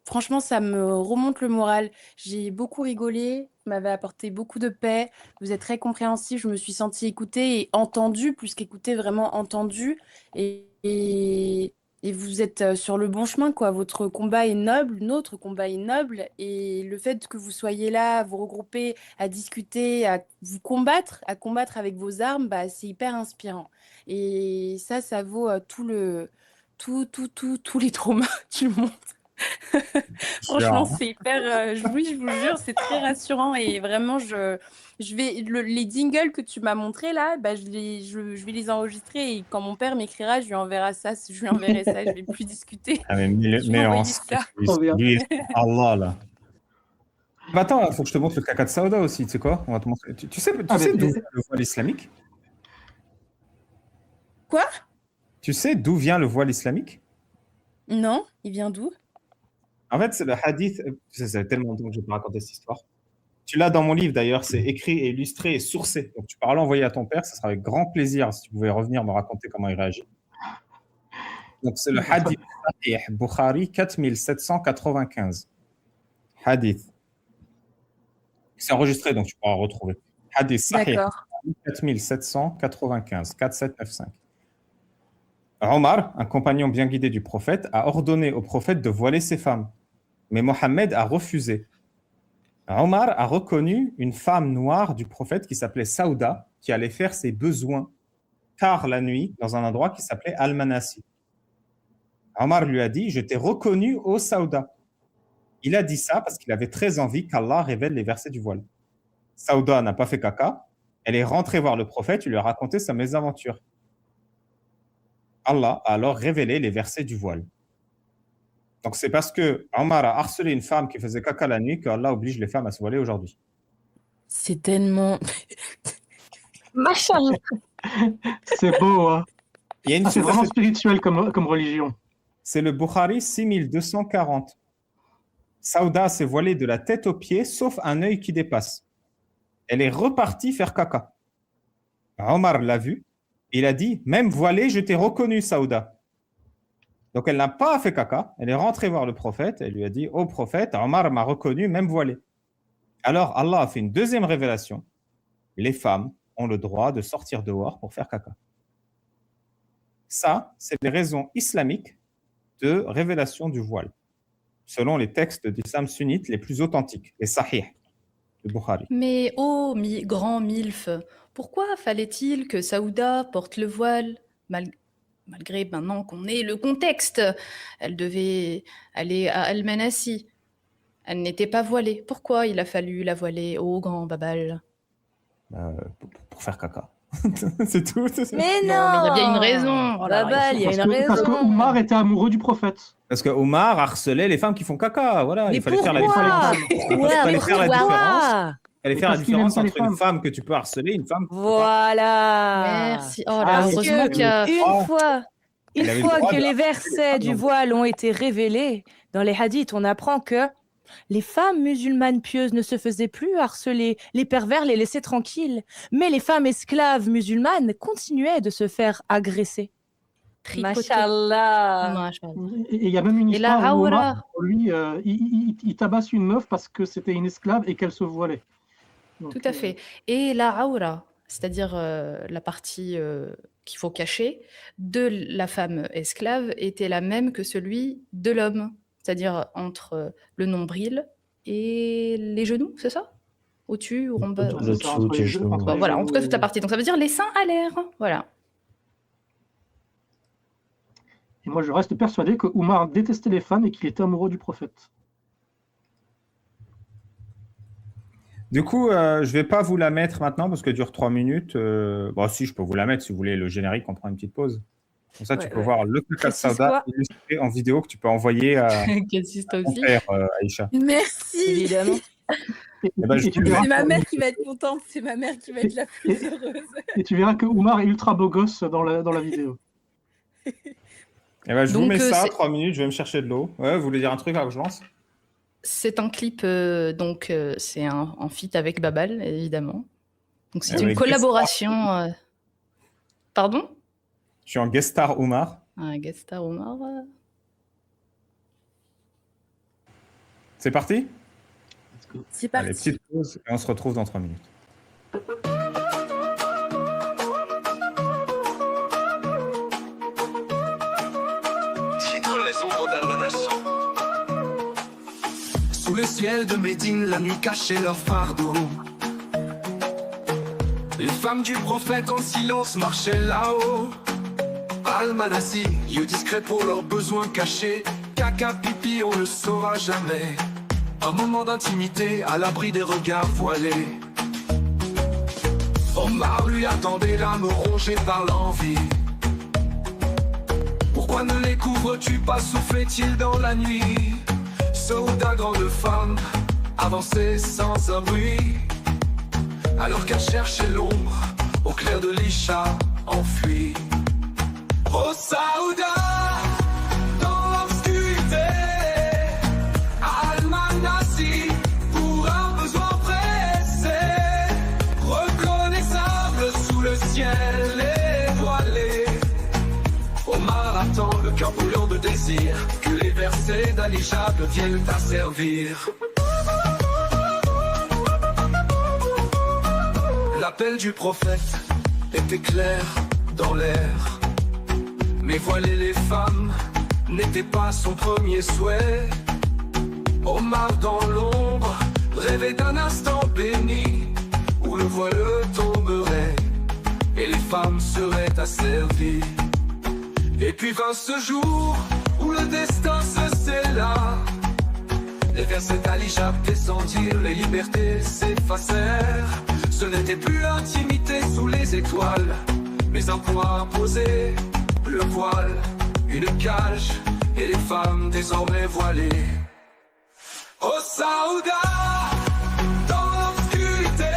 franchement, ça me remonte le moral. J'ai beaucoup rigolé, vous m'avez apporté beaucoup de paix. Vous êtes très compréhensif. Je me suis sentie écoutée et entendue, plus qu'écoutée, vraiment entendue. Et vous êtes sur le bon chemin, quoi. Votre combat est noble, notre combat est noble. Et le fait que vous soyez là, à vous regrouper, à discuter, à vous combattre, à combattre avec vos armes, bah, c'est hyper inspirant. Et ça vaut tous les traumas du monde. Franchement, Genre, c'est hyper. Oui, je vous jure, c'est très rassurant et vraiment, les jingles que tu m'as montrés là, bah, je vais les enregistrer et quand mon père m'écrira, je lui enverrai ça. Je lui enverrai ça. Je vais plus discuter. ah, Je vais mais envoyer en ça. Trop bien. Allah là. Bah attends, il faut que je te montre le caca de Saouda aussi, tu sais quoi? On va te montrer. Tu sais, Ah, sais mais- d'où vient le voile islamique? Quoi? Tu sais d'où vient le voile islamique? Non, il vient d'où? En fait, c'est le hadith. Tu sais, ça fait tellement longtemps que je vais pas raconter cette histoire. Tu l'as dans mon livre d'ailleurs, c'est écrit et illustré et sourcé. Donc tu pourras l'envoyer à ton père, ça sera avec grand plaisir si tu pouvais revenir me raconter comment il réagit. Donc c'est le hadith Sahih Bukhari 4795. Hadith. C'est enregistré, donc tu pourras retrouver. Hadith Sahih D'accord. 4795, 4795. Omar, un compagnon bien guidé du prophète, a ordonné au prophète de voiler ses femmes. Mais Mohammed a refusé. Omar a reconnu une femme noire du prophète qui s'appelait Saouda, qui allait faire ses besoins tard la nuit dans un endroit qui s'appelait Al-Manasi. Omar lui a dit, je t'ai reconnu, ô Saouda. Il a dit ça parce qu'il avait très envie qu'Allah révèle les versets du voile. Saouda n'a pas fait caca. Elle est rentrée voir le prophète, il lui a raconté sa mésaventure. Allah a alors révélé les versets du voile. Donc c'est parce que Omar a harcelé une femme qui faisait caca la nuit qu'Allah oblige les femmes à se voiler aujourd'hui. C'est tellement. Machallah. C'est beau, hein. Il y a une Ah, c'est suite à vraiment cette- spirituel comme religion. C'est le Bukhari 6240. Saouda s'est voilée de la tête aux pieds, sauf un œil qui dépasse. Elle est repartie faire caca. Omar l'a vue. Il a dit, même voilée, je t'ai reconnu, Saouda. Donc elle n'a pas fait caca. Elle est rentrée voir le prophète. Elle lui a dit, ô prophète, Omar m'a reconnu, même voilée. Alors Allah a fait une deuxième révélation. Les femmes ont le droit de sortir dehors pour faire caca. Ça, c'est les raisons islamiques de révélation du voile, selon les textes d'islam sunnite les plus authentiques, les sahih, le Bukhari. Mais ô grand milf, pourquoi fallait-il que Saouda porte le voile malgré maintenant qu'on ait le contexte? Elle devait aller à Al-Manasi. Elle n'était pas voilée. Pourquoi il a fallu la voiler, ô grand Babal? Pour faire caca. C'est tout. Mais non, Non, mais il y a bien une raison. Oh là là, Babal, il y a Parce une que, parce que raison. Oumar était amoureux du prophète. Parce que Omar harcelait les femmes qui font caca. Voilà, Mais il fallait faire la pourquoi? différence. Ouais, Il fallait faire la différence. Pourquoi? Il fallait Et faire la parce qu'il différence aime pas les entre une femmes. femme que tu peux harceler et une femme que tu peux pas. Voilà. Merci. Oh là là, Parce heureusement que qu'il y a... Elle Une avait le fois droit que de les harceler versets les du femmes. voile ont été révélés, dans les hadiths, on apprend que les femmes musulmanes pieuses ne se faisaient plus harceler, les pervers les laissaient tranquilles, mais les femmes esclaves musulmanes continuaient de se faire agresser. tripoté. Mashallah. Machallah. Et il y a même une Et la histoire où Omar, Aura. lui, il tabasse une meuf parce que c'était une esclave et qu'elle se voilait. Donc, Tout à fait. Et la aura, c'est-à-dire la partie qu'il faut cacher de la femme esclave, était la même que celui de l'homme, c'est-à-dire entre le nombril et les genoux, c'est ça? Au-dessus ou en bas? c'est Le ça, dessous entre des les genoux. entre Bon, les voilà, en genoux tout cas toute la et- partie. Donc ça veut dire les seins à l'air. Voilà. Et moi, je reste persuadé que Oumar détestait les femmes et qu'il était amoureux du prophète. Du coup, je vais pas vous la mettre maintenant parce qu'elle dure 3 minutes. Bon, si, je peux vous la mettre si vous voulez. Le générique, on prend une petite pause. Comme ça, tu Ouais, peux ouais. voir le caca de Précise Saouda quoi illustré en vidéo que tu peux envoyer à Qu'est-ce que ton aussi? père, Aïcha. Merci. Évidemment. ben, je Et tu te verras, C'est ma mère qui va être contente. C'est ma mère qui va être la plus heureuse. et tu verras que Oumar est ultra beau gosse dans la vidéo. Eh ben, je vous Donc, mets ça, c'est- 3 minutes, je vais me chercher de l'eau. Ouais, vous voulez dire un truc avant que je lance? C'est un clip, donc c'est un feat avec Babal, évidemment. Donc c'est Ah une oui, collaboration. Pardon? Je suis en guest star Omar. Un guest star Omar. C'est parti? C'est Allez, parti. petite pause et on se retrouve dans 3 minutes. Sous le ciel de Médine, la nuit cachait leur fardeau. Les femmes du prophète en silence marchaient là-haut. Al-Manassi, lieu discret pour leurs besoins cachés. Caca, pipi, on ne saura jamais. Un moment d'intimité à l'abri des regards voilés. Omar lui attendait, l'âme rongée par l'envie. Pourquoi ne les couvres-tu pas, soufflait-il dans la nuit? Sauda, grande femme, avançait sans un bruit. Alors qu'elle cherchait l'ombre, au clair de l'Isha, enfuie. Oh Saouda, dans l'obscurité, Al-Manassi, pour un besoin pressé, reconnaissable sous le ciel étoilé. Omar attend, le cœur brûlant de désir, que les versets d'Al-Hijab viennent à servir. L'appel du prophète était clair dans l'air. Mais voiler les femmes n'était pas son premier souhait. Omar dans l'ombre rêvait d'un instant béni où le voile tomberait et les femmes seraient asservies. Et puis vint ce jour où le destin se scella. Les versets d'Al-Hijab descendirent, les libertés s'effacèrent. Ce n'était plus l'intimité sous les étoiles, mais un point imposé, le voile, une cage, et les femmes désormais voilées. Oh Saouda, dans l'obscurité,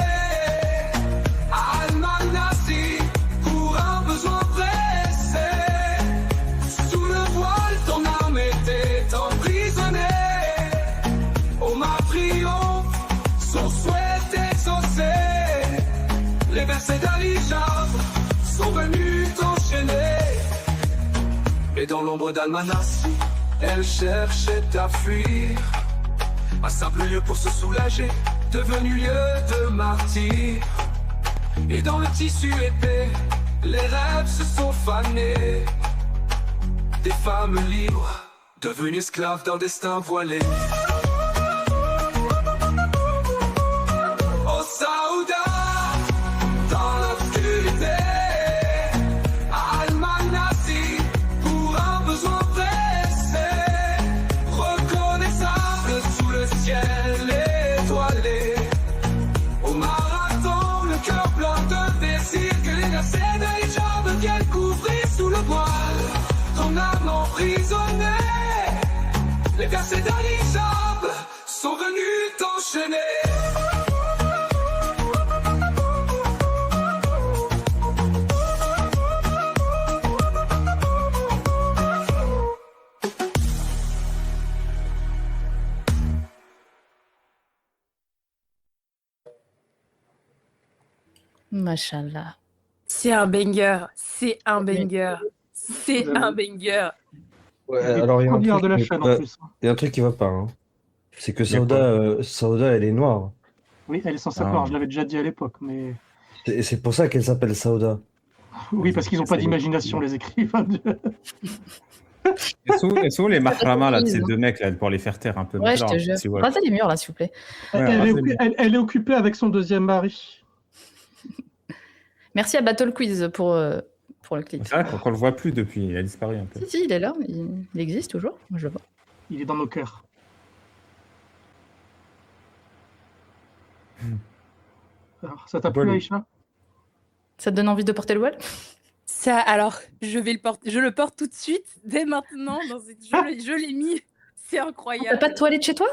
Al-Manassi, pour un besoin pressé. Sous le voile, ton âme était emprisonnée. Omar triomphe, son souhait exaucé. Les versets d'Al-Hijab sont venus t'enchaîner. Et dans l'ombre d'Al-Manassi, elle cherchait à fuir. Un simple lieu pour se soulager, devenu lieu de martyr. Et dans le tissu épais, les rêves se sont fanés. Des femmes libres, devenues esclaves d'un destin voilé. Oh Saouda, dans l'obscurité, Al-Manassi, pour un besoin pressé, reconnaissable sous le ciel étoilé. Omar attend, le cœur plein de désir, que les versets d'Al-Hijab viennent couvrir sous le voile ton âme emprisonnée. Les versets d'Al-Hijab sont venus t'enchaîner. Machallah. C'est un banger. C'est un banger. C'est un banger. Ouais, Les alors il y a un premières de la truc, chaîne en plus. il y a un truc qui va pas, hein. C'est que Il y a quoi Sauda, elle est noire. Oui, elle est censée Ah. croire, je l'avais déjà dit à l'époque, mais C'est pour ça qu'elle s'appelle Sauda. oui, parce qu'ils n'ont pas d'imagination, les écrivains. Et sous les mahramas là, de ces Hein. deux mecs là, pour les faire taire un peu. Ouais, je te Alors, jure. si, ouais. Rasez les murs, là, s'il vous plaît. Ouais, Elle est rasez occu- les- elle est occupée avec son deuxième mari. Merci à Battle Quiz pour le clip. C'est vrai qu'on le voit plus depuis, il a disparu un peu. Si, il est là. Il existe toujours. Moi, je le vois. Il est dans nos cœurs. Alors, ça t'a plu, Voilà. Aïcha? Ça te donne envie de porter le voile? Ça, alors, je le porte tout de suite, dès maintenant. Je l'ai mis. C'est T'as incroyable. pas de toilette chez toi?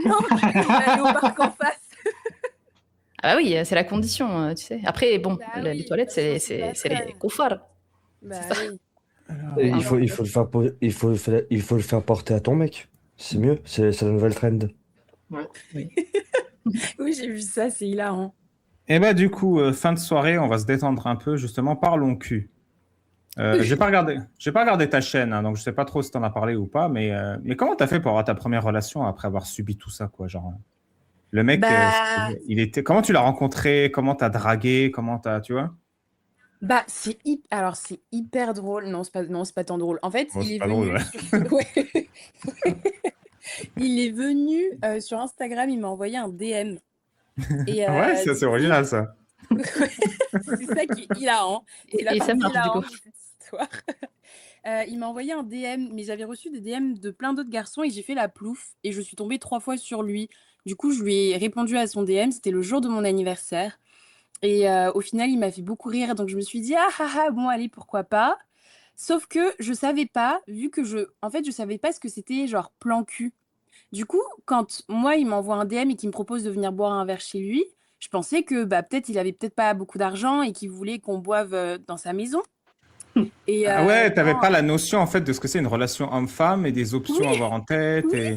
Non, on va aller au parc en face. Ah bah oui, c'est la condition, tu sais. Après, bon, Bah les oui, toilettes, de toute c'est façon, c'est pas les très- koufars. Bah C'est ça. oui. Et Ah, il faut le faire, il faut le faire porter à ton mec. C'est mieux, c'est la nouvelle trend. Oui, j'ai vu ça, c'est hilarant. Et bah du coup, fin de soirée, on va se détendre un peu, justement, parlons cul. J'ai pas regardé ta chaîne, hein, donc je sais pas trop si t'en as parlé ou pas, mais comment t'as fait pour avoir ta première relation après avoir subi tout ça, quoi, genre, le mec, Bah, comment tu l'as rencontré, comment t'as dragué, tu vois? bah, alors c'est hyper drôle. Non, c'est pas tant drôle. En fait, Bon, il c'est est pas drôle, venu ouais. sur... Ouais. Il est venu sur Instagram, il m'a envoyé un DM. Et Ouais, ça, du c'est coup, original, ça. c'est ça qui est hilarant. C'est la Et ça partie marche, du coup. hilarante de cette histoire. Il m'a envoyé un DM, mais j'avais reçu des DM de plein d'autres garçons et j'ai fait la plouffe et je suis tombée 3 fois sur lui. Du coup, je lui ai répondu à son DM, c'était le jour de mon anniversaire. Et au final, il m'a fait beaucoup rire, donc je me suis dit: «Ah ah ah, bon allez, pourquoi pas?» Sauf que je savais pas, vu que en fait, je savais pas ce que c'était genre plan cul. Du coup, quand moi, il m'envoie un DM et qu'il me propose de venir boire un verre chez lui, je pensais que, bah, peut-être il avait peut-être pas beaucoup d'argent et qu'il voulait qu'on boive, dans sa maison et Ah ouais, t'avais non, pas la notion, en fait, de ce que c'est une relation homme-femme et des options à oui, avoir en tête oui, et...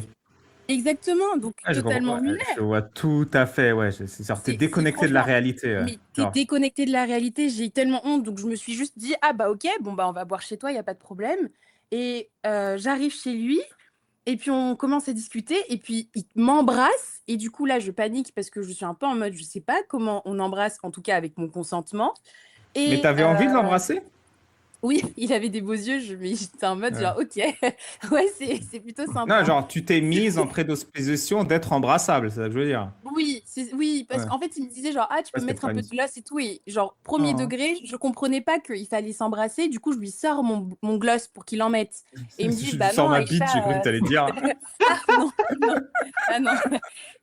exactement, donc Ah, je comprends, totalement ouais, je lunaire. vois tout à fait, ouais, c'est genre, t'es C'est déconnecté de la franchement, réalité, ouais. mais tu Genre, déconnecté de la réalité, j'ai eu tellement honte, donc je me suis juste dit: «Ah bah OK, bon bah, on va boire chez toi, il y a pas de problème» et j'arrive chez lui et puis on commence à discuter et puis il m'embrasse et du coup là, je panique parce que je suis un peu en mode, je sais pas comment on embrasse, en tout cas avec mon consentement mais et t'avais envie de l'embrasser? oui, il avait des beaux yeux, mais j'étais en mode Ouais. genre: «OK, ouais, c'est plutôt Non, sympa». genre, tu t'es mise en prédisposition d'être embrassable, c'est ça que je veux dire. Oui, parce Ouais. qu'en fait, il me disait genre: «Ah, tu Ouais, peux c'était mettre un pas une... peu de gloss et tout» et genre premier Oh. degré, je comprenais pas qu'il fallait s'embrasser. Du coup, je lui sors mon gloss pour qu'il en mette et il me dit: Je lui «Bah sors non ma bite, j'ai cru que Aïcha, t'allais dire. ah non, non, ah non».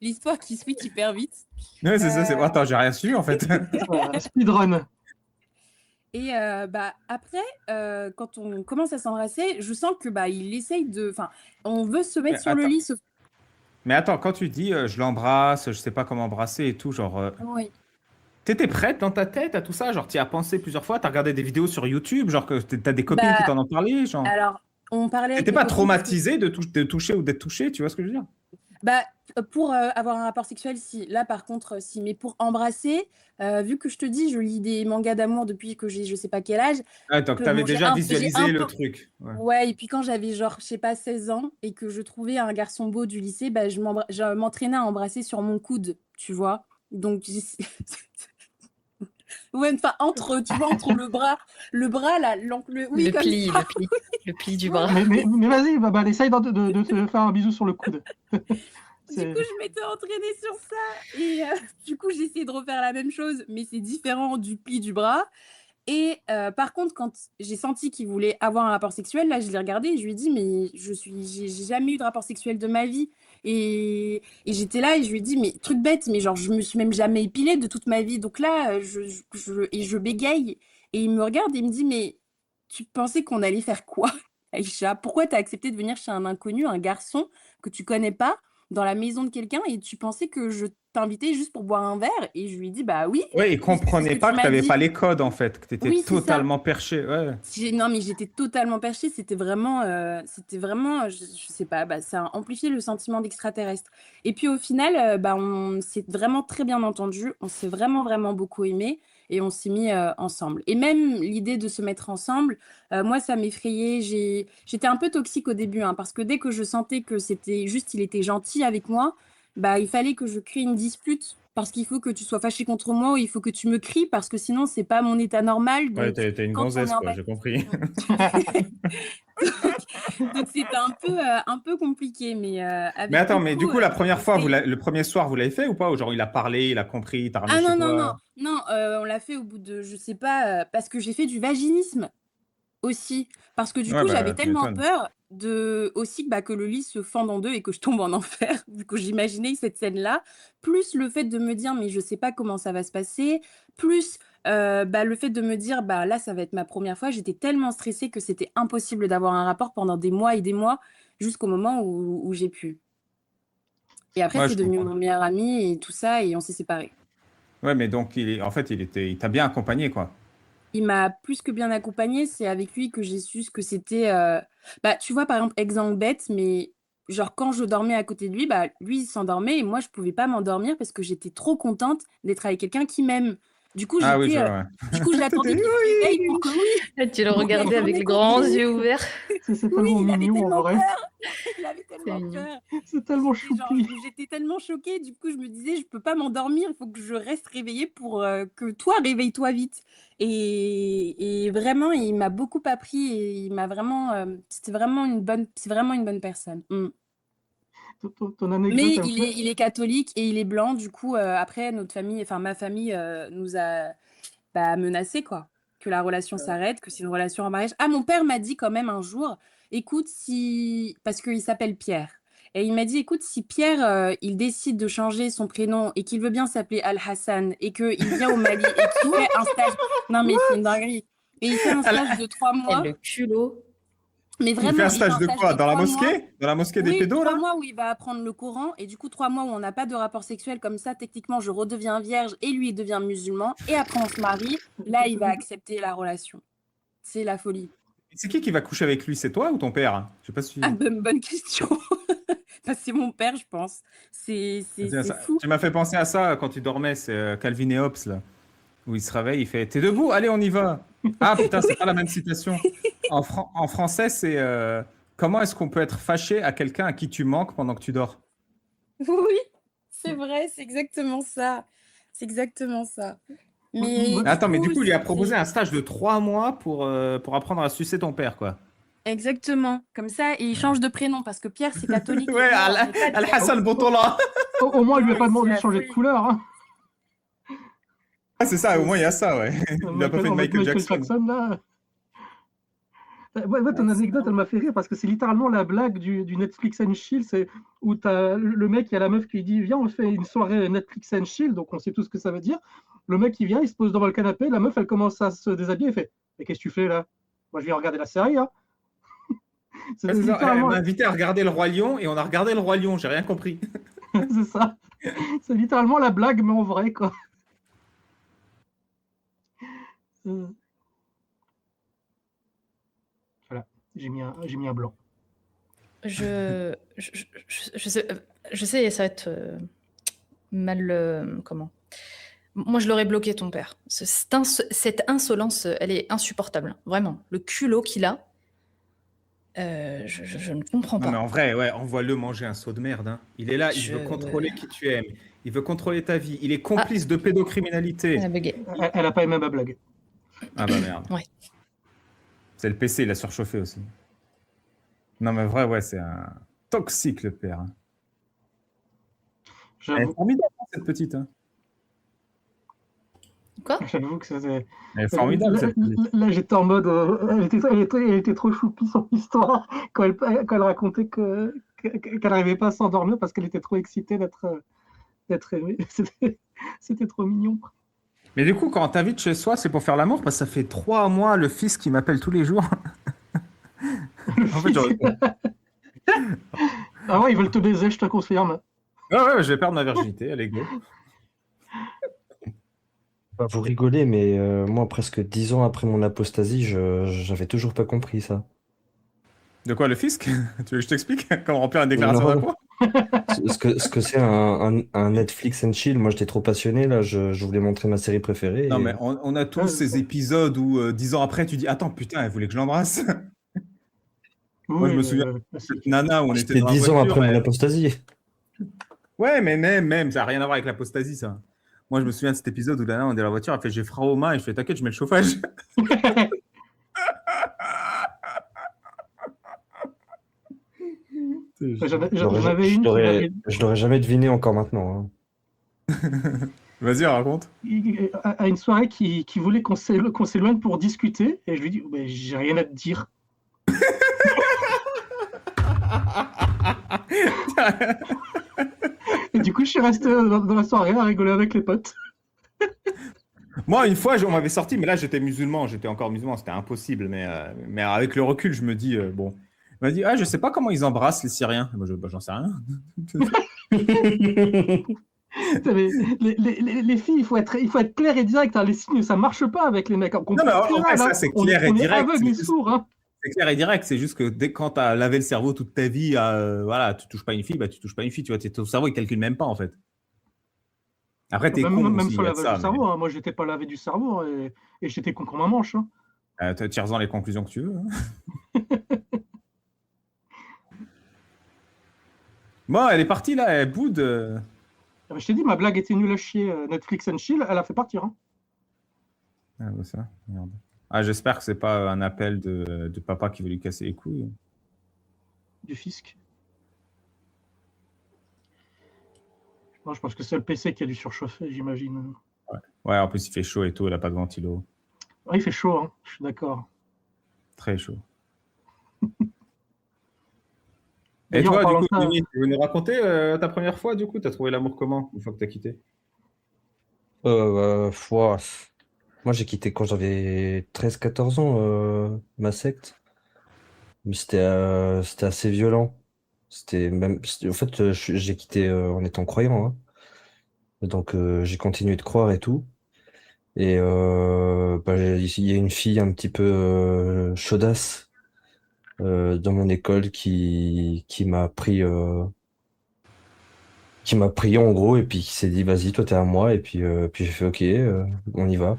L'histoire qui switch hyper vite, Ouais, c'est ça, heu Attends, j'ai rien su, en fait. Speedrun. et bah, après, quand on commence à s'embrasser, je sens que, bah, il essaye de enfin, on veut se mettre Mais sur le attends, lit sauf quand tu dis je l'embrasse, je sais pas comment embrasser et tout, genre, oui. t'étais prête dans ta tête à tout ça? Genre, t'y as pensé plusieurs fois, t'as regardé des vidéos sur YouTube, genre que t'as des copines qui Bah, t'en ont parlé, genre. alors, on parlait avec T'étais mes pas copines parce que traumatisée de toucher ou d'être touchée, tu vois ce que je veux dire? bah, pour, avoir un rapport sexuel, si. Là, par contre, si. Mais pour embrasser, vu que je te dis, je lis des mangas d'amour depuis que j'ai je sais pas quel âge, Ouais, donc peu t'avais bon, déjà j'ai un visualisé le peu truc. Ouais. ouais et puis quand j'avais genre, je sais pas, 16 ans et que je trouvais un garçon beau du lycée, bah, je m'entraînais à embrasser sur mon coude, tu vois? Donc j'ai ouais, enfin, entre, tu vois, entre le bras là, oui, Le comme pli, ça, le pli, le pli du voilà. bras. Mais vas-y, bah, essaye de te faire un bisou sur le coude. Du coup, C'est... je m'étais entraînée sur ça et du coup, j'ai essayé de refaire la même chose, mais c'est différent du pli du bras et par contre, quand j'ai senti qu'il voulait avoir un rapport sexuel, là, je l'ai regardé et je lui ai dit: «Mais j'ai jamais eu de rapport sexuel de ma vie» et j'étais là et je lui ai dit: «Mais truc bête, mais genre, je me suis même jamais épilée de toute ma vie, donc là, je bégaye» et il me regarde et il me dit: «Mais tu pensais qu'on allait faire quoi, Aïcha? Pourquoi tu as accepté de venir chez un inconnu, un garçon que tu connais pas, dans la maison de quelqu'un et tu pensais que je t'invitais juste pour boire un verre?» et je lui ai dit: «Bah oui, Ouais, ils puisque c'est ce comprenaient que tu pas que m'as t'avais pas dit». les codes, en fait, que t'étais Oui, c'est ça. totalement perché. Ouais. Non, mais j'étais totalement perchée, c'était vraiment, je sais pas, bah, ça a amplifié le sentiment d'extraterrestre et puis au final, bah, on s'est vraiment très bien entendus, on s'est vraiment, vraiment beaucoup aimés et on s'est mis, ensemble et même l'idée de se mettre ensemble, moi ça m'effrayait, j'étais un peu toxique au début, hein, parce que dès que je sentais que c'était juste il était gentil avec moi, bah, il fallait que je crée une dispute parce qu'il faut que tu sois fâché contre moi ou il faut que tu me cries parce que sinon c'est pas mon état normal Ouais, donc t'es une quand on est gonzesse, en quoi, j'ai compris. Mmh. Donc c'était un peu compliqué, mais Mais avec attends, mais du beaucoup, coup, la première fois, respect. le premier soir, vous l'avez fait ou pas? Ou genre, il a parlé, il a compris, il t'a ramené Ah chez non, non, non, toi? non, on l'a fait au bout de je sais pas, parce que j'ai fait du vaginisme aussi. Parce que du Ouais, coup, j'avais bah, tu tellement m'étonnes. peur de aussi, bah, que le lit se fende en 2 et que je tombe en enfer, vu que j'imaginais cette scène-là. Plus le fait de me dire: «Mais je sais pas comment ça va se passer», plus, bah, le fait de me dire: «Bah, là, ça va être ma première fois». J'étais tellement stressée que c'était impossible d'avoir un rapport pendant des mois et des mois, jusqu'au moment où j'ai pu. Et après, Ouais, c'est je devenu comprends. mon meilleur ami et tout ça et on s'est séparés. Ouais, mais donc, en fait, il t'a bien accompagné, quoi. Il m'a plus que bien accompagnée, c'est avec lui que j'ai su ce que c'était, bah, tu vois, par exemple, exemple bête, mais genre quand je dormais à côté de lui, bah, lui, il s'endormait et moi, je pouvais pas m'endormir parce que j'étais trop contente d'être avec quelqu'un qui m'aime. Du coup, Ah oui, j'étais, je vois, ouais. du coup, j'attendais qu'il se réveille pour que oui, Tu le pour que regardais la avec les journée grands continue. yeux ouverts. C'est Oui, tellement il avait mignon en tellement vrai. peur. Il avait C'est tellement mignon. peur. C'est tellement J'étais genre, choupi. j'étais tellement choquée. Du coup, je me disais, je peux pas m'endormir. Il faut que je reste réveillée pour que toi, réveille-toi vite. Et vraiment, il m'a beaucoup appris et il m'a vraiment, c'est vraiment une bonne personne. Mm. Ton anecdote, Mais elle me fait. il est catholique et il est blanc. Du coup, après, notre famille, enfin ma famille, nous a menacé quoi, que la relation s'arrête, que c'est une relation en mariage. Ah, mon père m'a dit quand même un jour, écoute, si, parce qu'il s'appelle Pierre, et il m'a dit, écoute, si Pierre, il décide de changer son prénom et qu'il veut bien s'appeler Al-Hassan et qu'il vient au Mali et qu'il fait un stage, non mais c'est une dinguerie, et il fait un stage de 3 Et mois, le culot. mais Il fait vraiment, un il fait stage un de stage quoi? de Dans la 3 mois. mosquée? Dans la mosquée des Oui, pédos, 3 là? mois où il va apprendre le Coran, et du coup 3 mois où on n'a pas de rapport sexuel, comme ça techniquement je redeviens vierge et lui il devient musulman, et après on se marie, là il va accepter la relation. C'est la folie. C'est qui va coucher avec lui? C'est toi ou ton père? Je sais pas si... Ah, bonne question. Bah, c'est mon père, je pense. Tiens, C'est fou. tu m'as fait penser à ça quand tu dormais, c'est Calvin et Hobbes, là, où il se réveille, il fait « T'es debout? Allez, on y va !» Ah putain, c'est pas la même citation. En français, c'est comment est-ce qu'on peut être fâché à quelqu'un à qui tu manques pendant que tu dors? Oui, c'est vrai, c'est exactement ça. C'est exactement ça. Mais Moi, Attends, mais du coup, il lui a c'était- proposé un stage de 3 mois pour apprendre à sucer ton père, quoi. Exactement. Comme ça, et il change de prénom parce que Pierre, c'est catholique. Ouais, et moi, on n'est pas Al-Hassan Botola. au moins, il lui a Non, pas mais demandé c'est de la changer de folie. couleur. Hein. Ah, c'est ça, au moins il y a ça, ouais. Il a pas fait En de mode Michael Jackson. là. Ouais, ton Ouais, c'est anecdote, elle vraiment- m'a fait rire parce que c'est littéralement la blague du Netflix and Chill. C'est où t'as le mec, il y a la meuf qui dit viens, on fait une soirée Netflix and Chill. Donc on sait tout ce que ça veut dire. Le mec, il vient, il se pose devant le canapé. La meuf, elle commence à se déshabiller. Elle fait mais qu'est-ce que tu fais là? Moi, je viens regarder la série. Hein. C'est Ouais, c'est ça. Elle littéralement. m'a invité à regarder le Roi Lion et on a regardé le Roi Lion, j'ai rien compris. C'est ça. C'est littéralement la blague, mais en vrai, quoi. Voilà, j'ai mis un blanc. Je sais, ça va être mal. Comment? Moi, je l'aurais bloqué, ton père. Cette insolence, elle est insupportable. Vraiment. Le culot qu'il a, je ne comprends Non, mais pas. en vrai, ouais, envoie-le manger un seau de merde. Hein. Il est là, il Je- veut contrôler qui tu aimes. Il veut contrôler ta vie. Il est complice de pédocriminalité. Elle a bugué. Elle a pas aimé ma blague. Ah bah merde. Ouais. C'est le PC, il a surchauffé aussi. Non, mais vrai, ouais, c'est un toxique, le père. Elle est J'avoue, formidable, cette petite. Hein. Quoi? j'avoue que ça c'est. Elle est formidable, cette petite. Là, j'étais en mode. Elle était trop choupie son histoire quand elle racontait qu'elle n'arrivait pas à s'endormir parce qu'elle était trop excitée d'être aimée. C'était trop mignon. Mais du coup, quand on t'invite chez soi, c'est pour faire l'amour parce que ça fait 3 mois le fils qui m'appelle tous les jours. En fait, j'aurais- Ah ouais, ils veulent te baiser, je te confirme. ouais, je vais perdre ma virginité, allez, go. Bah, vous rigolez, mais moi, presque 10 ans après mon apostasie, j'avais toujours pas compris ça. De quoi, le fisc? Tu veux que je t'explique comment remplir une déclaration Non. d'impôt? Ce que c'est un Netflix and chill, moi j'étais trop passionné, là, je voulais montrer ma série préférée. Non, et- mais on a tous ces épisodes où 10 ans après, tu dis attends, putain, elle voulait que je l'embrasse. Moi, je me souviens Cette nana où on était C'était dans la 10 ans voiture. après mon elle- apostasie. Ouais, mais même, ça n'a rien à voir avec l'apostasie, ça. Moi, je me souviens de cet épisode où la nana, on est dans la voiture, elle fait j'ai froid aux mains et je fais t'inquiète, je mets le chauffage. J'en avais une Je l'aurais jamais deviné encore maintenant. Hein. Vas-y, raconte. à une soirée qui voulait qu'on s'éloigne pour discuter et je lui dis bah, j'ai rien à te dire. Et du coup, je suis resté dans la soirée à rigoler avec les potes. Moi, une fois, on m'avait sorti, mais là, j'étais musulman, j'étais encore musulman, c'était impossible. Mais avec le recul, je me dis, bon. Il m'a dit, ah, je sais pas comment ils embrassent les Syriens. Moi, j'en sais rien. Les filles, il faut être clair et direct. Hein. Les signes, ça marche pas avec les mecs. Non, mais en vrai, ça, c'est clair et direct. On est aveugle et sourd. Hein. C'est clair et direct. C'est juste que dès quand tu as lavé le cerveau toute ta vie, voilà, tu touches pas une fille, bah, tu touches pas une fille. Tu vois, ton cerveau, il calcule même pas, en fait. Après, t'es Même, con même aussi, sur il y le a de lavage ça. du cerveau, hein. Moi, j'étais pas lavé du cerveau et j'étais con comme un manche, hein. Tire-en les conclusions que tu veux. Bon, elle est partie là, elle boude. Ah bah, je t'ai dit, ma blague était nulle à chier. Netflix and chill, elle a fait partir, hein. Ah, bah ça, merde. Ah, j'espère que c'est pas un appel de papa qui veut lui casser les couilles. Du fisc. Non, je pense que c'est le PC qui a dû surchauffer, j'imagine. Ouais, en plus il fait chaud et tout, elle a pas de ventilo. Ah, il fait chaud, hein. Je suis d'accord. Très chaud. Et D'ailleurs, en toi, du parlant coup, de ça, Mimi, tu veux nous raconter ta première fois, du coup, t'as trouvé l'amour comment, une fois que t'as quitté? Foi. Moi, j'ai quitté quand j'avais 13-14 ans, ma secte. Mais c'était assez violent. En fait, j'ai quitté en étant croyant, hein. Donc, j'ai continué de croire et tout. Et bah, il y a une fille un petit peu chaudasse dans mon école qui m'a pris en gros et puis qui s'est dit vas-y toi t'es à moi et puis j'ai fait ok, on y va.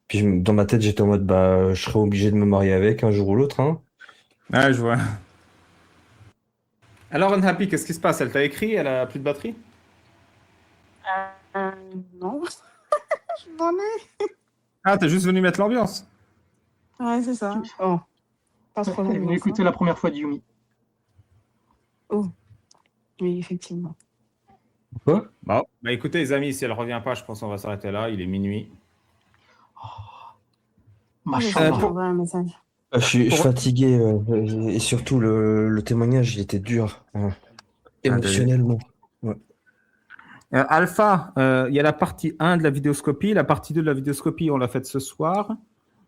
Puis dans ma tête j'étais en mode bah je serais obligé de me marier avec un jour ou l'autre, hein. Ah, je vois. Alors, Unhappy, qu'est-ce qui se passe? Elle t'a écrit, elle a plus de batterie? Non, je m'en ai. Ah, t'es juste venu mettre l'ambiance. Ouais, c'est ça. Oh, pas trop elle est venue d'ambiance, écouter hein. la première fois de Yumi. Oh, oui, effectivement. Quoi? Bon, bah écoutez, les amis, si elle revient pas, je pense qu'on va s'arrêter là. Il est minuit. Machallah. Je vais envoyer un message. Je suis Pour- fatigué et surtout le témoignage il était dur, hein, émotionnellement. Ouais. Alpha, il y a la partie 1 de la vidéoscopie. La partie 2 de la vidéoscopie, on l'a faite ce soir.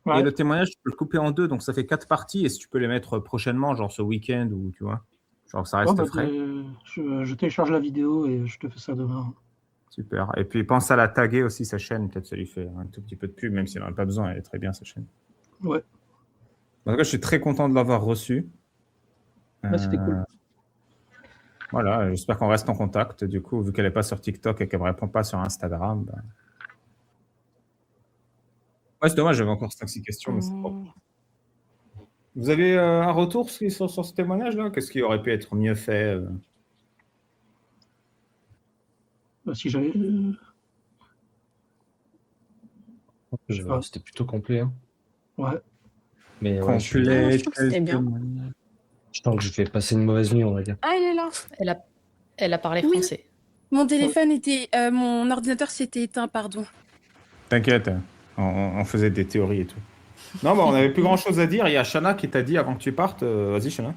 Ouais. Et le témoignage, tu peux le couper en deux. Donc, ça fait 4 parties. Et si tu peux les mettre prochainement, genre ce week-end ou tu vois, genre que ça Ouais, reste bah, frais. je télécharge la vidéo et je te fais ça demain. Super. Et puis, pense à la taguer aussi, sa chaîne. Peut-être ça lui fait un tout petit peu de pub, même si elle n'en a pas besoin. Elle est très bien, sa chaîne. Ouais, En tout cas, je suis très content de l'avoir reçu. ouais, c'était cool. Voilà, j'espère qu'on reste en contact. Du coup, vu qu'elle n'est pas sur TikTok et qu'elle ne me répond pas sur Instagram. Bah... Ouais, c'est dommage, j'avais encore 5-6 questions. Mais c'est pas... Vous avez un retour sur ce témoignage-là? Qu'est-ce qui aurait pu être mieux fait? Bah, si j'avais. C'était plutôt complet, hein. Ouais. Mais ouais, Complet, je trouve que c'était bien. je sens que je vais passer une mauvaise nuit, on va dire. Ah, il est là. Elle a parlé Oui. français. Mon téléphone était. Mon ordinateur s'était éteint, pardon. T'inquiète, hein. On faisait des théories et tout. Non, bah, on n'avait plus grand-chose à dire. Il y a Shana qui t'a dit avant que tu partes. Vas-y, Shana.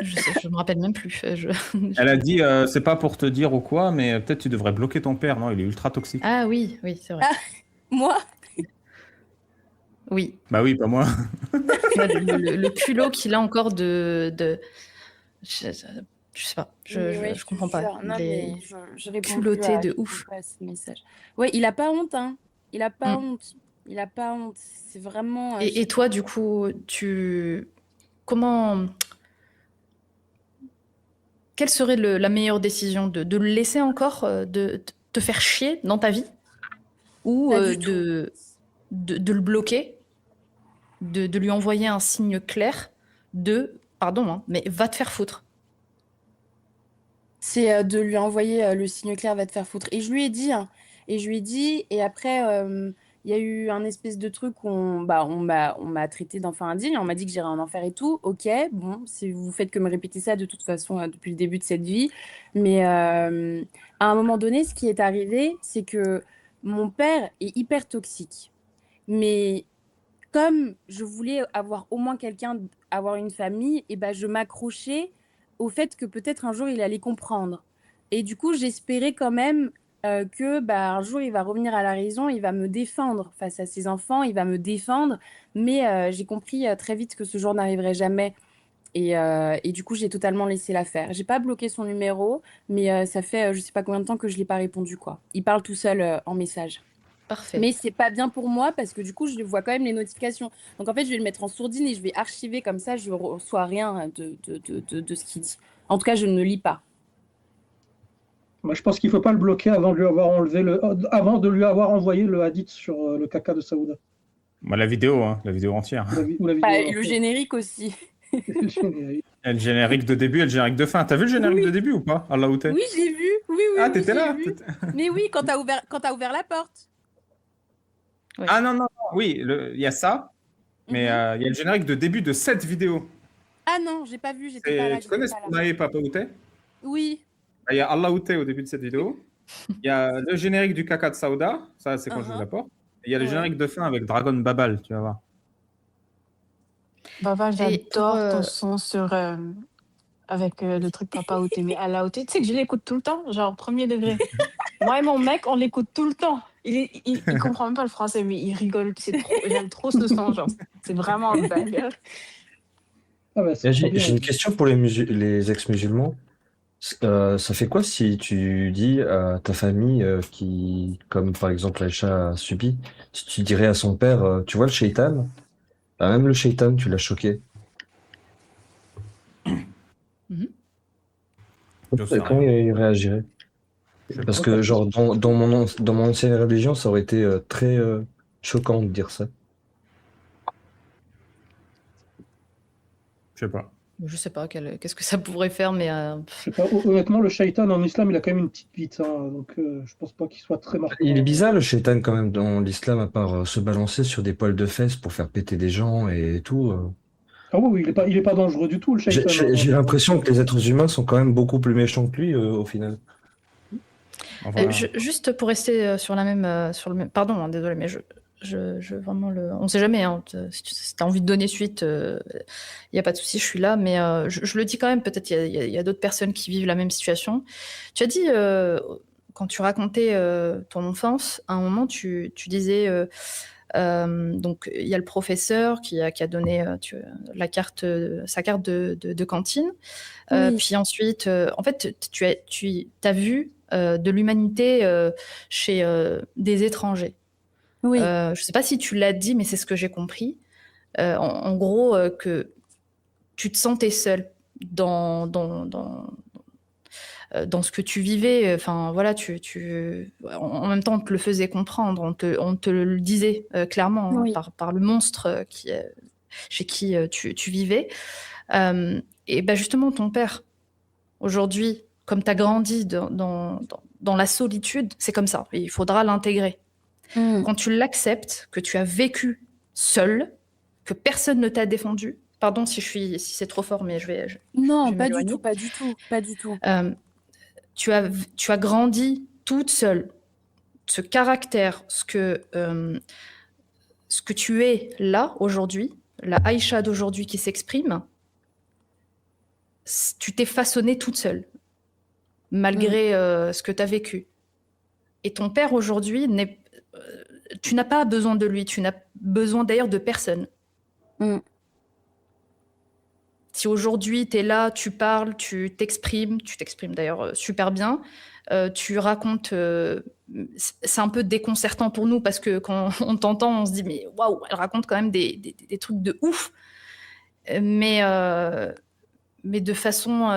Je me rappelle même plus. Elle a dit, c'est pas pour te dire ou quoi, mais peut-être tu devrais bloquer ton père. Non, il est ultra toxique. Ah oui, c'est vrai. Moi? Oui. Bah oui, pas moi. Ouais, le culot qu'il a encore de... Je sais pas, je comprends pas. Non, Il est mais je réponds culotté plus à, de je réponds ouf. pas à ce message. Ouais, il a pas honte, hein. Il a pas honte. Il a pas honte. C'est vraiment. Et toi, du coup, comment... Quelle serait la meilleure décision de le laisser encore de te faire chier dans ta vie ou Pas du de le bloquer, de lui envoyer un signe clair pardon, hein, mais va te faire foutre. C'est de lui envoyer le signe clair, va te faire foutre. Et je lui ai dit, hein. Et après, il y a eu un espèce de truc où on m'a traité d'enfant indigne, on m'a dit que j'irais en enfer et tout. Ok, bon, si vous faites que me répéter ça de toute façon depuis le début de cette vie. Mais à un moment donné, ce qui est arrivé, c'est que mon père est hyper toxique. Mais comme je voulais avoir au moins quelqu'un, avoir une famille, et ben je m'accrochais au fait que peut-être un jour il allait comprendre. Et du coup, j'espérais quand même que un jour il va revenir à la raison, il va me défendre face à ses enfants, il va me défendre. Mais j'ai compris très vite que ce jour n'arriverait jamais. Et du coup, j'ai totalement laissé l'affaire. J'ai pas bloqué son numéro, mais ça fait je sais pas combien de temps que je l'ai pas répondu, quoi. Il parle tout seul en message. Parfait. Mais c'est pas bien pour moi parce que du coup, je vois quand même les notifications. Donc en fait, je vais le mettre en sourdine et je vais archiver comme ça, je reçois rien de ce qu'il dit. En tout cas, je ne lis pas. Moi, je pense qu'il ne faut pas le bloquer avant de lui avoir avant de lui avoir envoyé le hadith sur le caca de Saouda. Bah, la vidéo entière. Ou la vidéo. Bah, le générique aussi. Et le générique de début et le générique de fin. T'as vu le générique de début ou pas? Allah où t'es? Oui, j'ai vu. Oui, Ah, oui, t'étais j'ai là? vu. Mais oui, quand t'as ouvert la porte. Ouais. Ah non, non, non, oui, il y a ça, mais il y a le générique de début de cette vidéo. Ah non, j'ai pas vu, j'étais pas là. Tu connais Stromae Papa où t'es? Oui. Bah, il y a Allah où t'es au début de cette vidéo. Il y a le générique du caca de Saouda, ça c'est quand j'ouvre la porte. Et il y a le Ouais. générique de fin avec Dragon Babal, tu vas voir. Baba, Et pour, j'adore ton son sur avec le truc Papa Outé. Mais à la Outé, tu sais que je l'écoute tout le temps, genre premier degré. Moi et mon mec, on l'écoute tout le temps. Il comprend même pas le français, mais il rigole. J'aime trop ce son, genre. C'est vraiment un banger. Ah bah, c'est trop J'ai bien. une question pour les ex-musulmans. Ça fait quoi si tu dis à ta famille qui, comme par exemple Aïcha a subi, si tu dirais à son père, tu vois le shaitan? Bah, même le shaitan, tu l'as choqué. Je sais Comment rien. il réagirait? Je sais Parce pas. que genre dans mon ancienne religion, ça aurait été très choquant de dire ça. Je sais pas. je sais pas qu'est-ce que ça pourrait faire, mais Je sais pas, honnêtement, le shaitan en islam, il a quand même une petite bite, hein, donc je pense pas qu'il soit très marquant. Il est bizarre le shaitan quand même dans l'islam, à part se balancer sur des poils de fesses pour faire péter des gens et tout. Ah oui, il est pas dangereux du tout, le shaitan. J'ai l'impression que les êtres humains sont quand même beaucoup plus méchants que lui au final. Enfin, juste pour rester sur la même, pardon, hein, désolé, mais vraiment on sait jamais. Hein, si t'as envie de donner suite, il y a pas de souci, je suis là. Mais je le dis quand même. Peut-être il y a d'autres personnes qui vivent la même situation. Tu as dit quand tu racontais ton enfance, à un moment, tu disais. Donc il y a le professeur qui a donné sa carte de cantine. Oui. Puis ensuite, en fait, tu as vu de l'humanité chez des étrangers. Oui. Je ne sais pas si tu l'as dit, mais c'est ce que j'ai compris. En gros, que tu te sentais seul dans ce que tu vivais. Enfin, voilà, en même temps, on te le faisait comprendre, on te le disait clairement Oui. par le monstre chez qui tu vivais. Et ben justement, ton père, aujourd'hui, comme tu as grandi dans la solitude, c'est comme ça. Il faudra l'intégrer. Quand tu l'acceptes, que tu as vécu seul, que personne ne t'a défendu, pardon si c'est trop fort, mais Non, je vais pas du m'éloigner. tout, pas du tout, pas du tout. Tu as grandi toute seule. Ce caractère, ce que tu es là aujourd'hui, la Aïcha d'aujourd'hui qui s'exprime, tu t'es façonnée toute seule, malgré ce que tu as vécu. Et ton père aujourd'hui, tu n'as pas besoin de lui, tu n'as besoin d'ailleurs de personne. Si aujourd'hui tu es là, tu parles, tu t'exprimes d'ailleurs super bien, tu racontes, c'est un peu déconcertant pour nous parce que quand on t'entend, on se dit mais waouh, elle raconte quand même des trucs de ouf, mais de façon,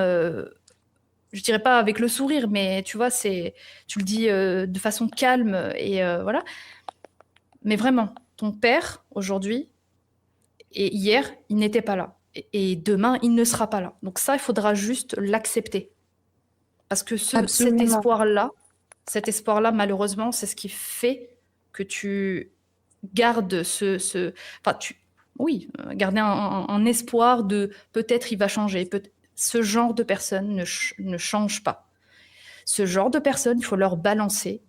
je dirais pas avec le sourire, mais tu vois, tu le dis de façon calme et voilà. Mais vraiment, ton père aujourd'hui et hier, il n'était pas là. Et demain, il ne sera pas là. Donc ça, il faudra juste l'accepter. Parce que cet espoir-là, malheureusement, c'est ce qui fait que tu gardes garder un espoir de peut-être il va changer. Ce genre de personnes ne change pas. Ce genre de personnes, il faut leur balancer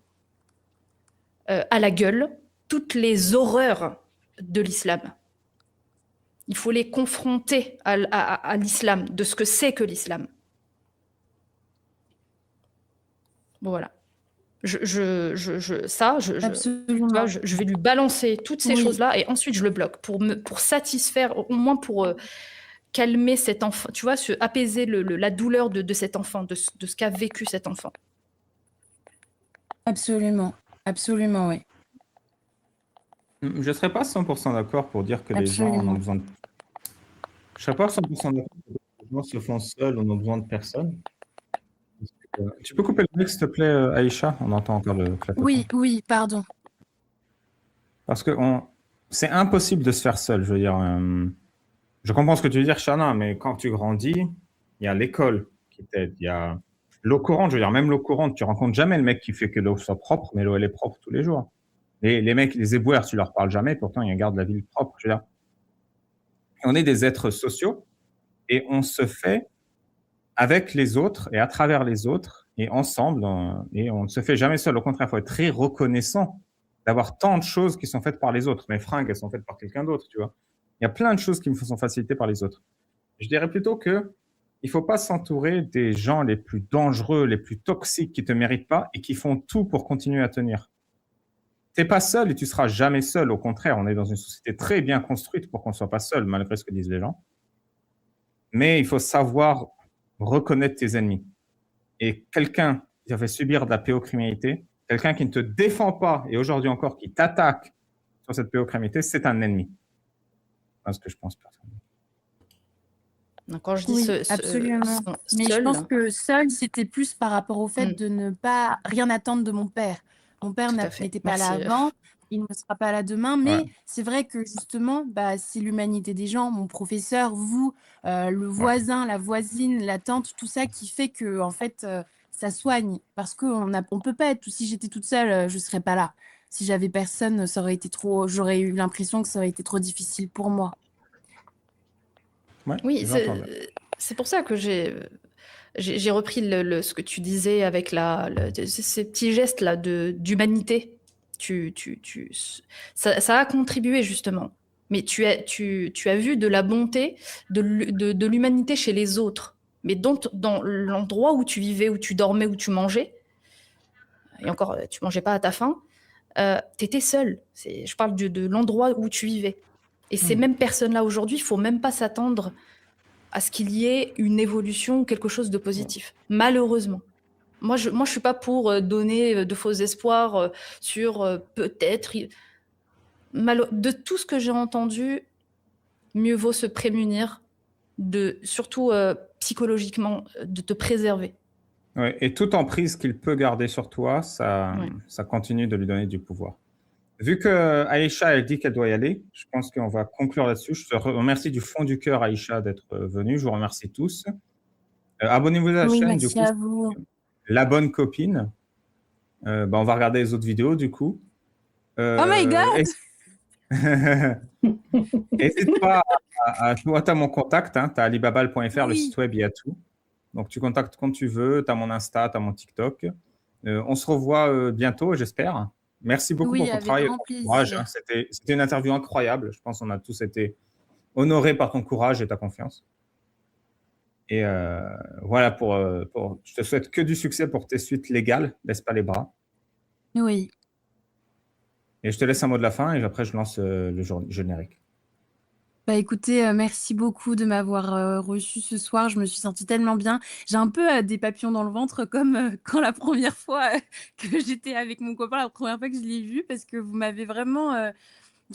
à la gueule toutes les horreurs de l'islam. Il faut les confronter à l'islam, de ce que c'est que l'islam. Bon, voilà. Tu vois, je vais lui balancer toutes ces choses-là et ensuite je le bloque pour satisfaire, au moins pour calmer cet enfant, tu vois, apaiser la douleur de cet enfant, de ce qu'a vécu cet enfant. Absolument, absolument, oui. je ne serais pas 100% d'accord pour dire que les gens en ont besoin de... Je ne serais pas 100% d'accord pour dire que les gens se font seuls, on a besoin de personne. Parce Tu peux couper le mic, s'il te plaît, Aïcha? On entend encore le clapotement. Oui, pardon. Parce que c'est impossible de se faire seul. Je veux dire, je comprends ce que tu veux dire, Shana, mais quand tu grandis, il y a l'école qui t'aide, il y a l'eau courante. Je veux dire, même l'eau courante, tu rencontres jamais le mec qui fait que l'eau soit propre, mais l'eau, elle est propre tous les jours. Les mecs, les éboueurs, tu leur parles jamais, pourtant, ils gardent la ville propre. Je veux dire, on est des êtres sociaux et on se fait avec les autres et à travers les autres et ensemble, et on ne se fait jamais seul. Au contraire, il faut être très reconnaissant d'avoir tant de choses qui sont faites par les autres. Mes fringues, elles sont faites par quelqu'un d'autre, tu vois. Il y a plein de choses qui me sont facilitées par les autres. Je dirais plutôt que il faut pas s'entourer des gens les plus dangereux, les plus toxiques qui te méritent pas et qui font tout pour continuer à tenir. T'es pas seul et tu seras jamais seul. Au contraire, on est dans une société très bien construite pour qu'on soit pas seul, malgré ce que disent les gens. Mais il faut savoir reconnaître tes ennemis. Et quelqu'un qui t'a fait subir de la pédocriminalité, quelqu'un qui ne te défend pas et aujourd'hui encore qui t'attaque sur cette pédocriminalité, c'est un ennemi. C'est ce que je pense personnellement. Quand je dis Oui, absolument. Mais je seul, pense que seul, c'était plus par rapport au fait de ne pas rien attendre de mon père. Mon père Tout à fait. n'était pas là Merci. avant, il ne sera pas là demain, mais Ouais. c'est vrai que justement, c'est l'humanité des gens, mon professeur, vous, le voisin, la voisine, la tante, tout ça qui fait que en fait, ça soigne. Parce qu'on peut pas être, si j'étais toute seule, je serais pas là. Si j'avais personne, ça aurait été j'aurais eu l'impression que ça aurait été trop difficile pour moi. Ouais, Oui, j'entends bien. c'est pour ça que j'ai repris ce que tu disais avec ces petits gestes-là d'humanité. Ça a contribué justement. Mais tu as vu de la bonté, de l'humanité chez les autres. Mais dans l'endroit où tu vivais, où tu dormais, où tu mangeais, et encore, tu mangeais pas à ta faim, tu étais seul. Je parle de l'endroit où tu vivais. Et ces mêmes personnes-là, aujourd'hui, il faut même pas s'attendre à ce qu'il y ait une évolution ou quelque chose de positif. Malheureusement. Moi, je suis pas pour donner de faux espoirs sur peut-être... De tout ce que j'ai entendu, mieux vaut se prémunir, surtout psychologiquement, de te préserver. Ouais, et toute emprise qu'il peut garder sur toi, ça continue de lui donner du pouvoir. Vu que Aïcha, elle dit qu'elle doit y aller, je pense qu'on va conclure là-dessus. Je te remercie du fond du cœur, Aïcha, d'être venue. Je vous remercie tous. Abonnez-vous à la Oui, chaîne, merci à vous. La Bonne Copine. On va regarder les autres vidéos, du coup. Oh my God! N'hésite pas toi, tu as mon contact, hein, tu as alibabal.fr, le Oui. site web, il y a tout. Donc, tu contactes quand tu veux, tu as mon Insta, tu as mon TikTok. On se revoit bientôt, j'espère. Merci beaucoup Oui, pour ton avec travail et grand ton plaisir. courage. Hein. C'était une interview incroyable. Je pense qu'on a tous été honorés par ton courage et ta confiance. Et voilà, je te souhaite que du succès pour tes suites légales. Laisse pas les bras. Oui. Et je te laisse un mot de la fin et après, je lance le générique. Écoutez, merci beaucoup de m'avoir reçue ce soir. Je me suis sentie tellement bien. J'ai un peu des papillons dans le ventre comme quand la première fois que j'étais avec mon copain, la première fois que je l'ai vu, parce que vous m'avez vraiment,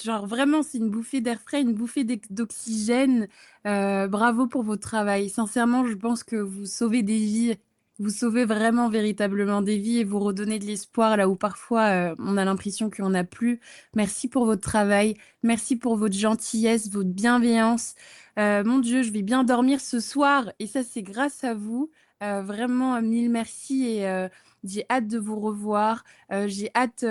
genre vraiment, c'est une bouffée d'air frais, une bouffée d'oxygène. Bravo pour votre travail. Sincèrement, je pense que vous sauvez des vies. Vous sauvez vraiment véritablement des vies et vous redonnez de l'espoir là où parfois on a l'impression qu'il n'y en a plus. Merci pour votre travail. Merci pour votre gentillesse, votre bienveillance. Mon Dieu, je vais bien dormir ce soir et ça, c'est grâce à vous. Vraiment, mille merci et j'ai hâte de vous revoir. J'ai hâte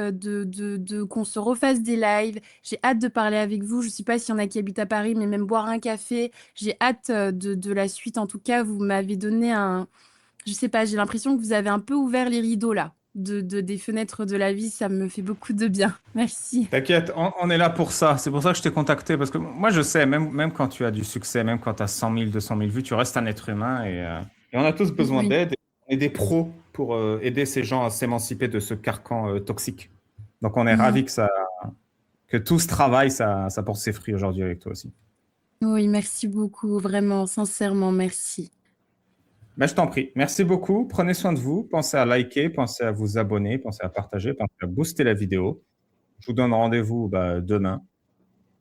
qu'on se refasse des lives. J'ai hâte de parler avec vous. Je ne sais pas s'il y en a qui habitent à Paris, mais même boire un café. J'ai hâte de la suite. En tout cas, vous m'avez donné je sais pas, j'ai l'impression que vous avez un peu ouvert les rideaux là, des fenêtres de la vie. Ça me fait beaucoup de bien. Merci. T'inquiète, on est là pour ça. C'est pour ça que je t'ai contacté. Parce que moi, je sais, même quand tu as du succès, même quand tu as 100 000, 200 000 vues, tu restes un être humain et on a tous besoin d'aide. On est des pros pour aider ces gens à s'émanciper de ce carcan toxique. Donc, on est ravis que tout ce travail, ça porte ses fruits aujourd'hui avec toi aussi. Oui, merci beaucoup. Vraiment, sincèrement, merci. Je t'en prie. Merci beaucoup. Prenez soin de vous. Pensez à liker, pensez à vous abonner, pensez à partager, pensez à booster la vidéo. Je vous donne rendez-vous demain.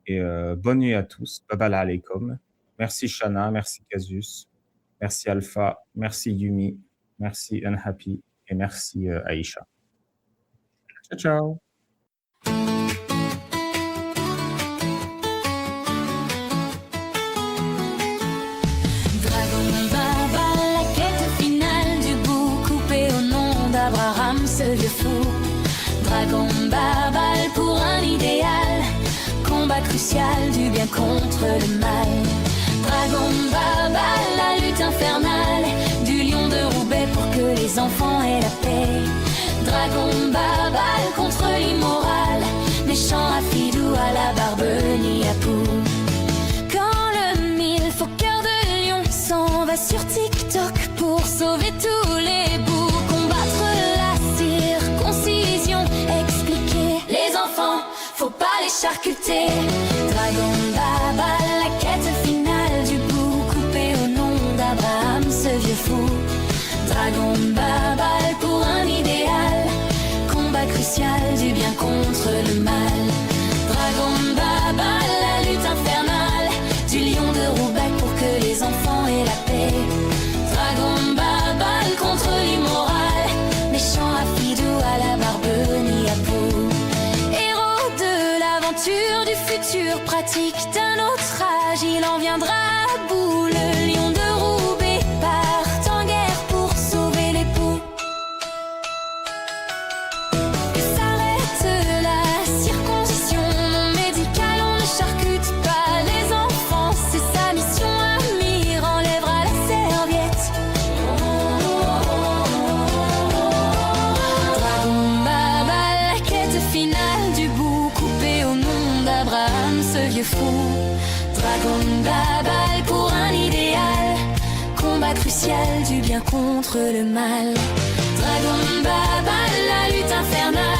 Et bonne nuit à tous. Babala alaikum. Merci Shana, merci Casus, merci Alpha, merci Yumi, Merci Unhappy et merci Aïcha. Ciao, ciao. Dragon Baba, la quête finale du bout coupé au nom d'Abraham, ce vieux fou. Dragon Baba pour un idéal, combat crucial du bien contre le mal. Dragon Baba, la lutte infernale du lion de Roubaix pour que les enfants aient la paix. Dragon Baba contre l'immoral, méchant Afidou à la barbe ni à pou. Quand le milf au cœur de lion s'en va sur TikTok pour sauver tous les bouts, combattre la circoncision, expliquer les enfants, faut pas les charcuter. Dragon Baba, la quête finale du bout coupé au nom d'Abraham, ce vieux fou. Dragon Baba pour un idéal, combat crucial du bien contre le mal. Dragon Baba, la lutte infernale du lion de Roubaix pour que les enfants aient la paix. Dragon Baba contre l'immoral, méchant Afidou à la barbe ni à pou. Héros de l'aventure du futur, pratique d'un autre âge, il en viendra à bout. Le lion de Roubaix part en guerre pour sauver les poux. S'arrête la circoncision non médicale, on ne charcute pas les enfants, c'est sa mission. Amir enlèvera la serviette. Dragon Baba, la quête finale du bout coupé au nom d'Abraham, ce vieux fou. Dragon Baba pour un idéal, combat crucial du bien contre le mal. Dragon Baba, la lutte infernale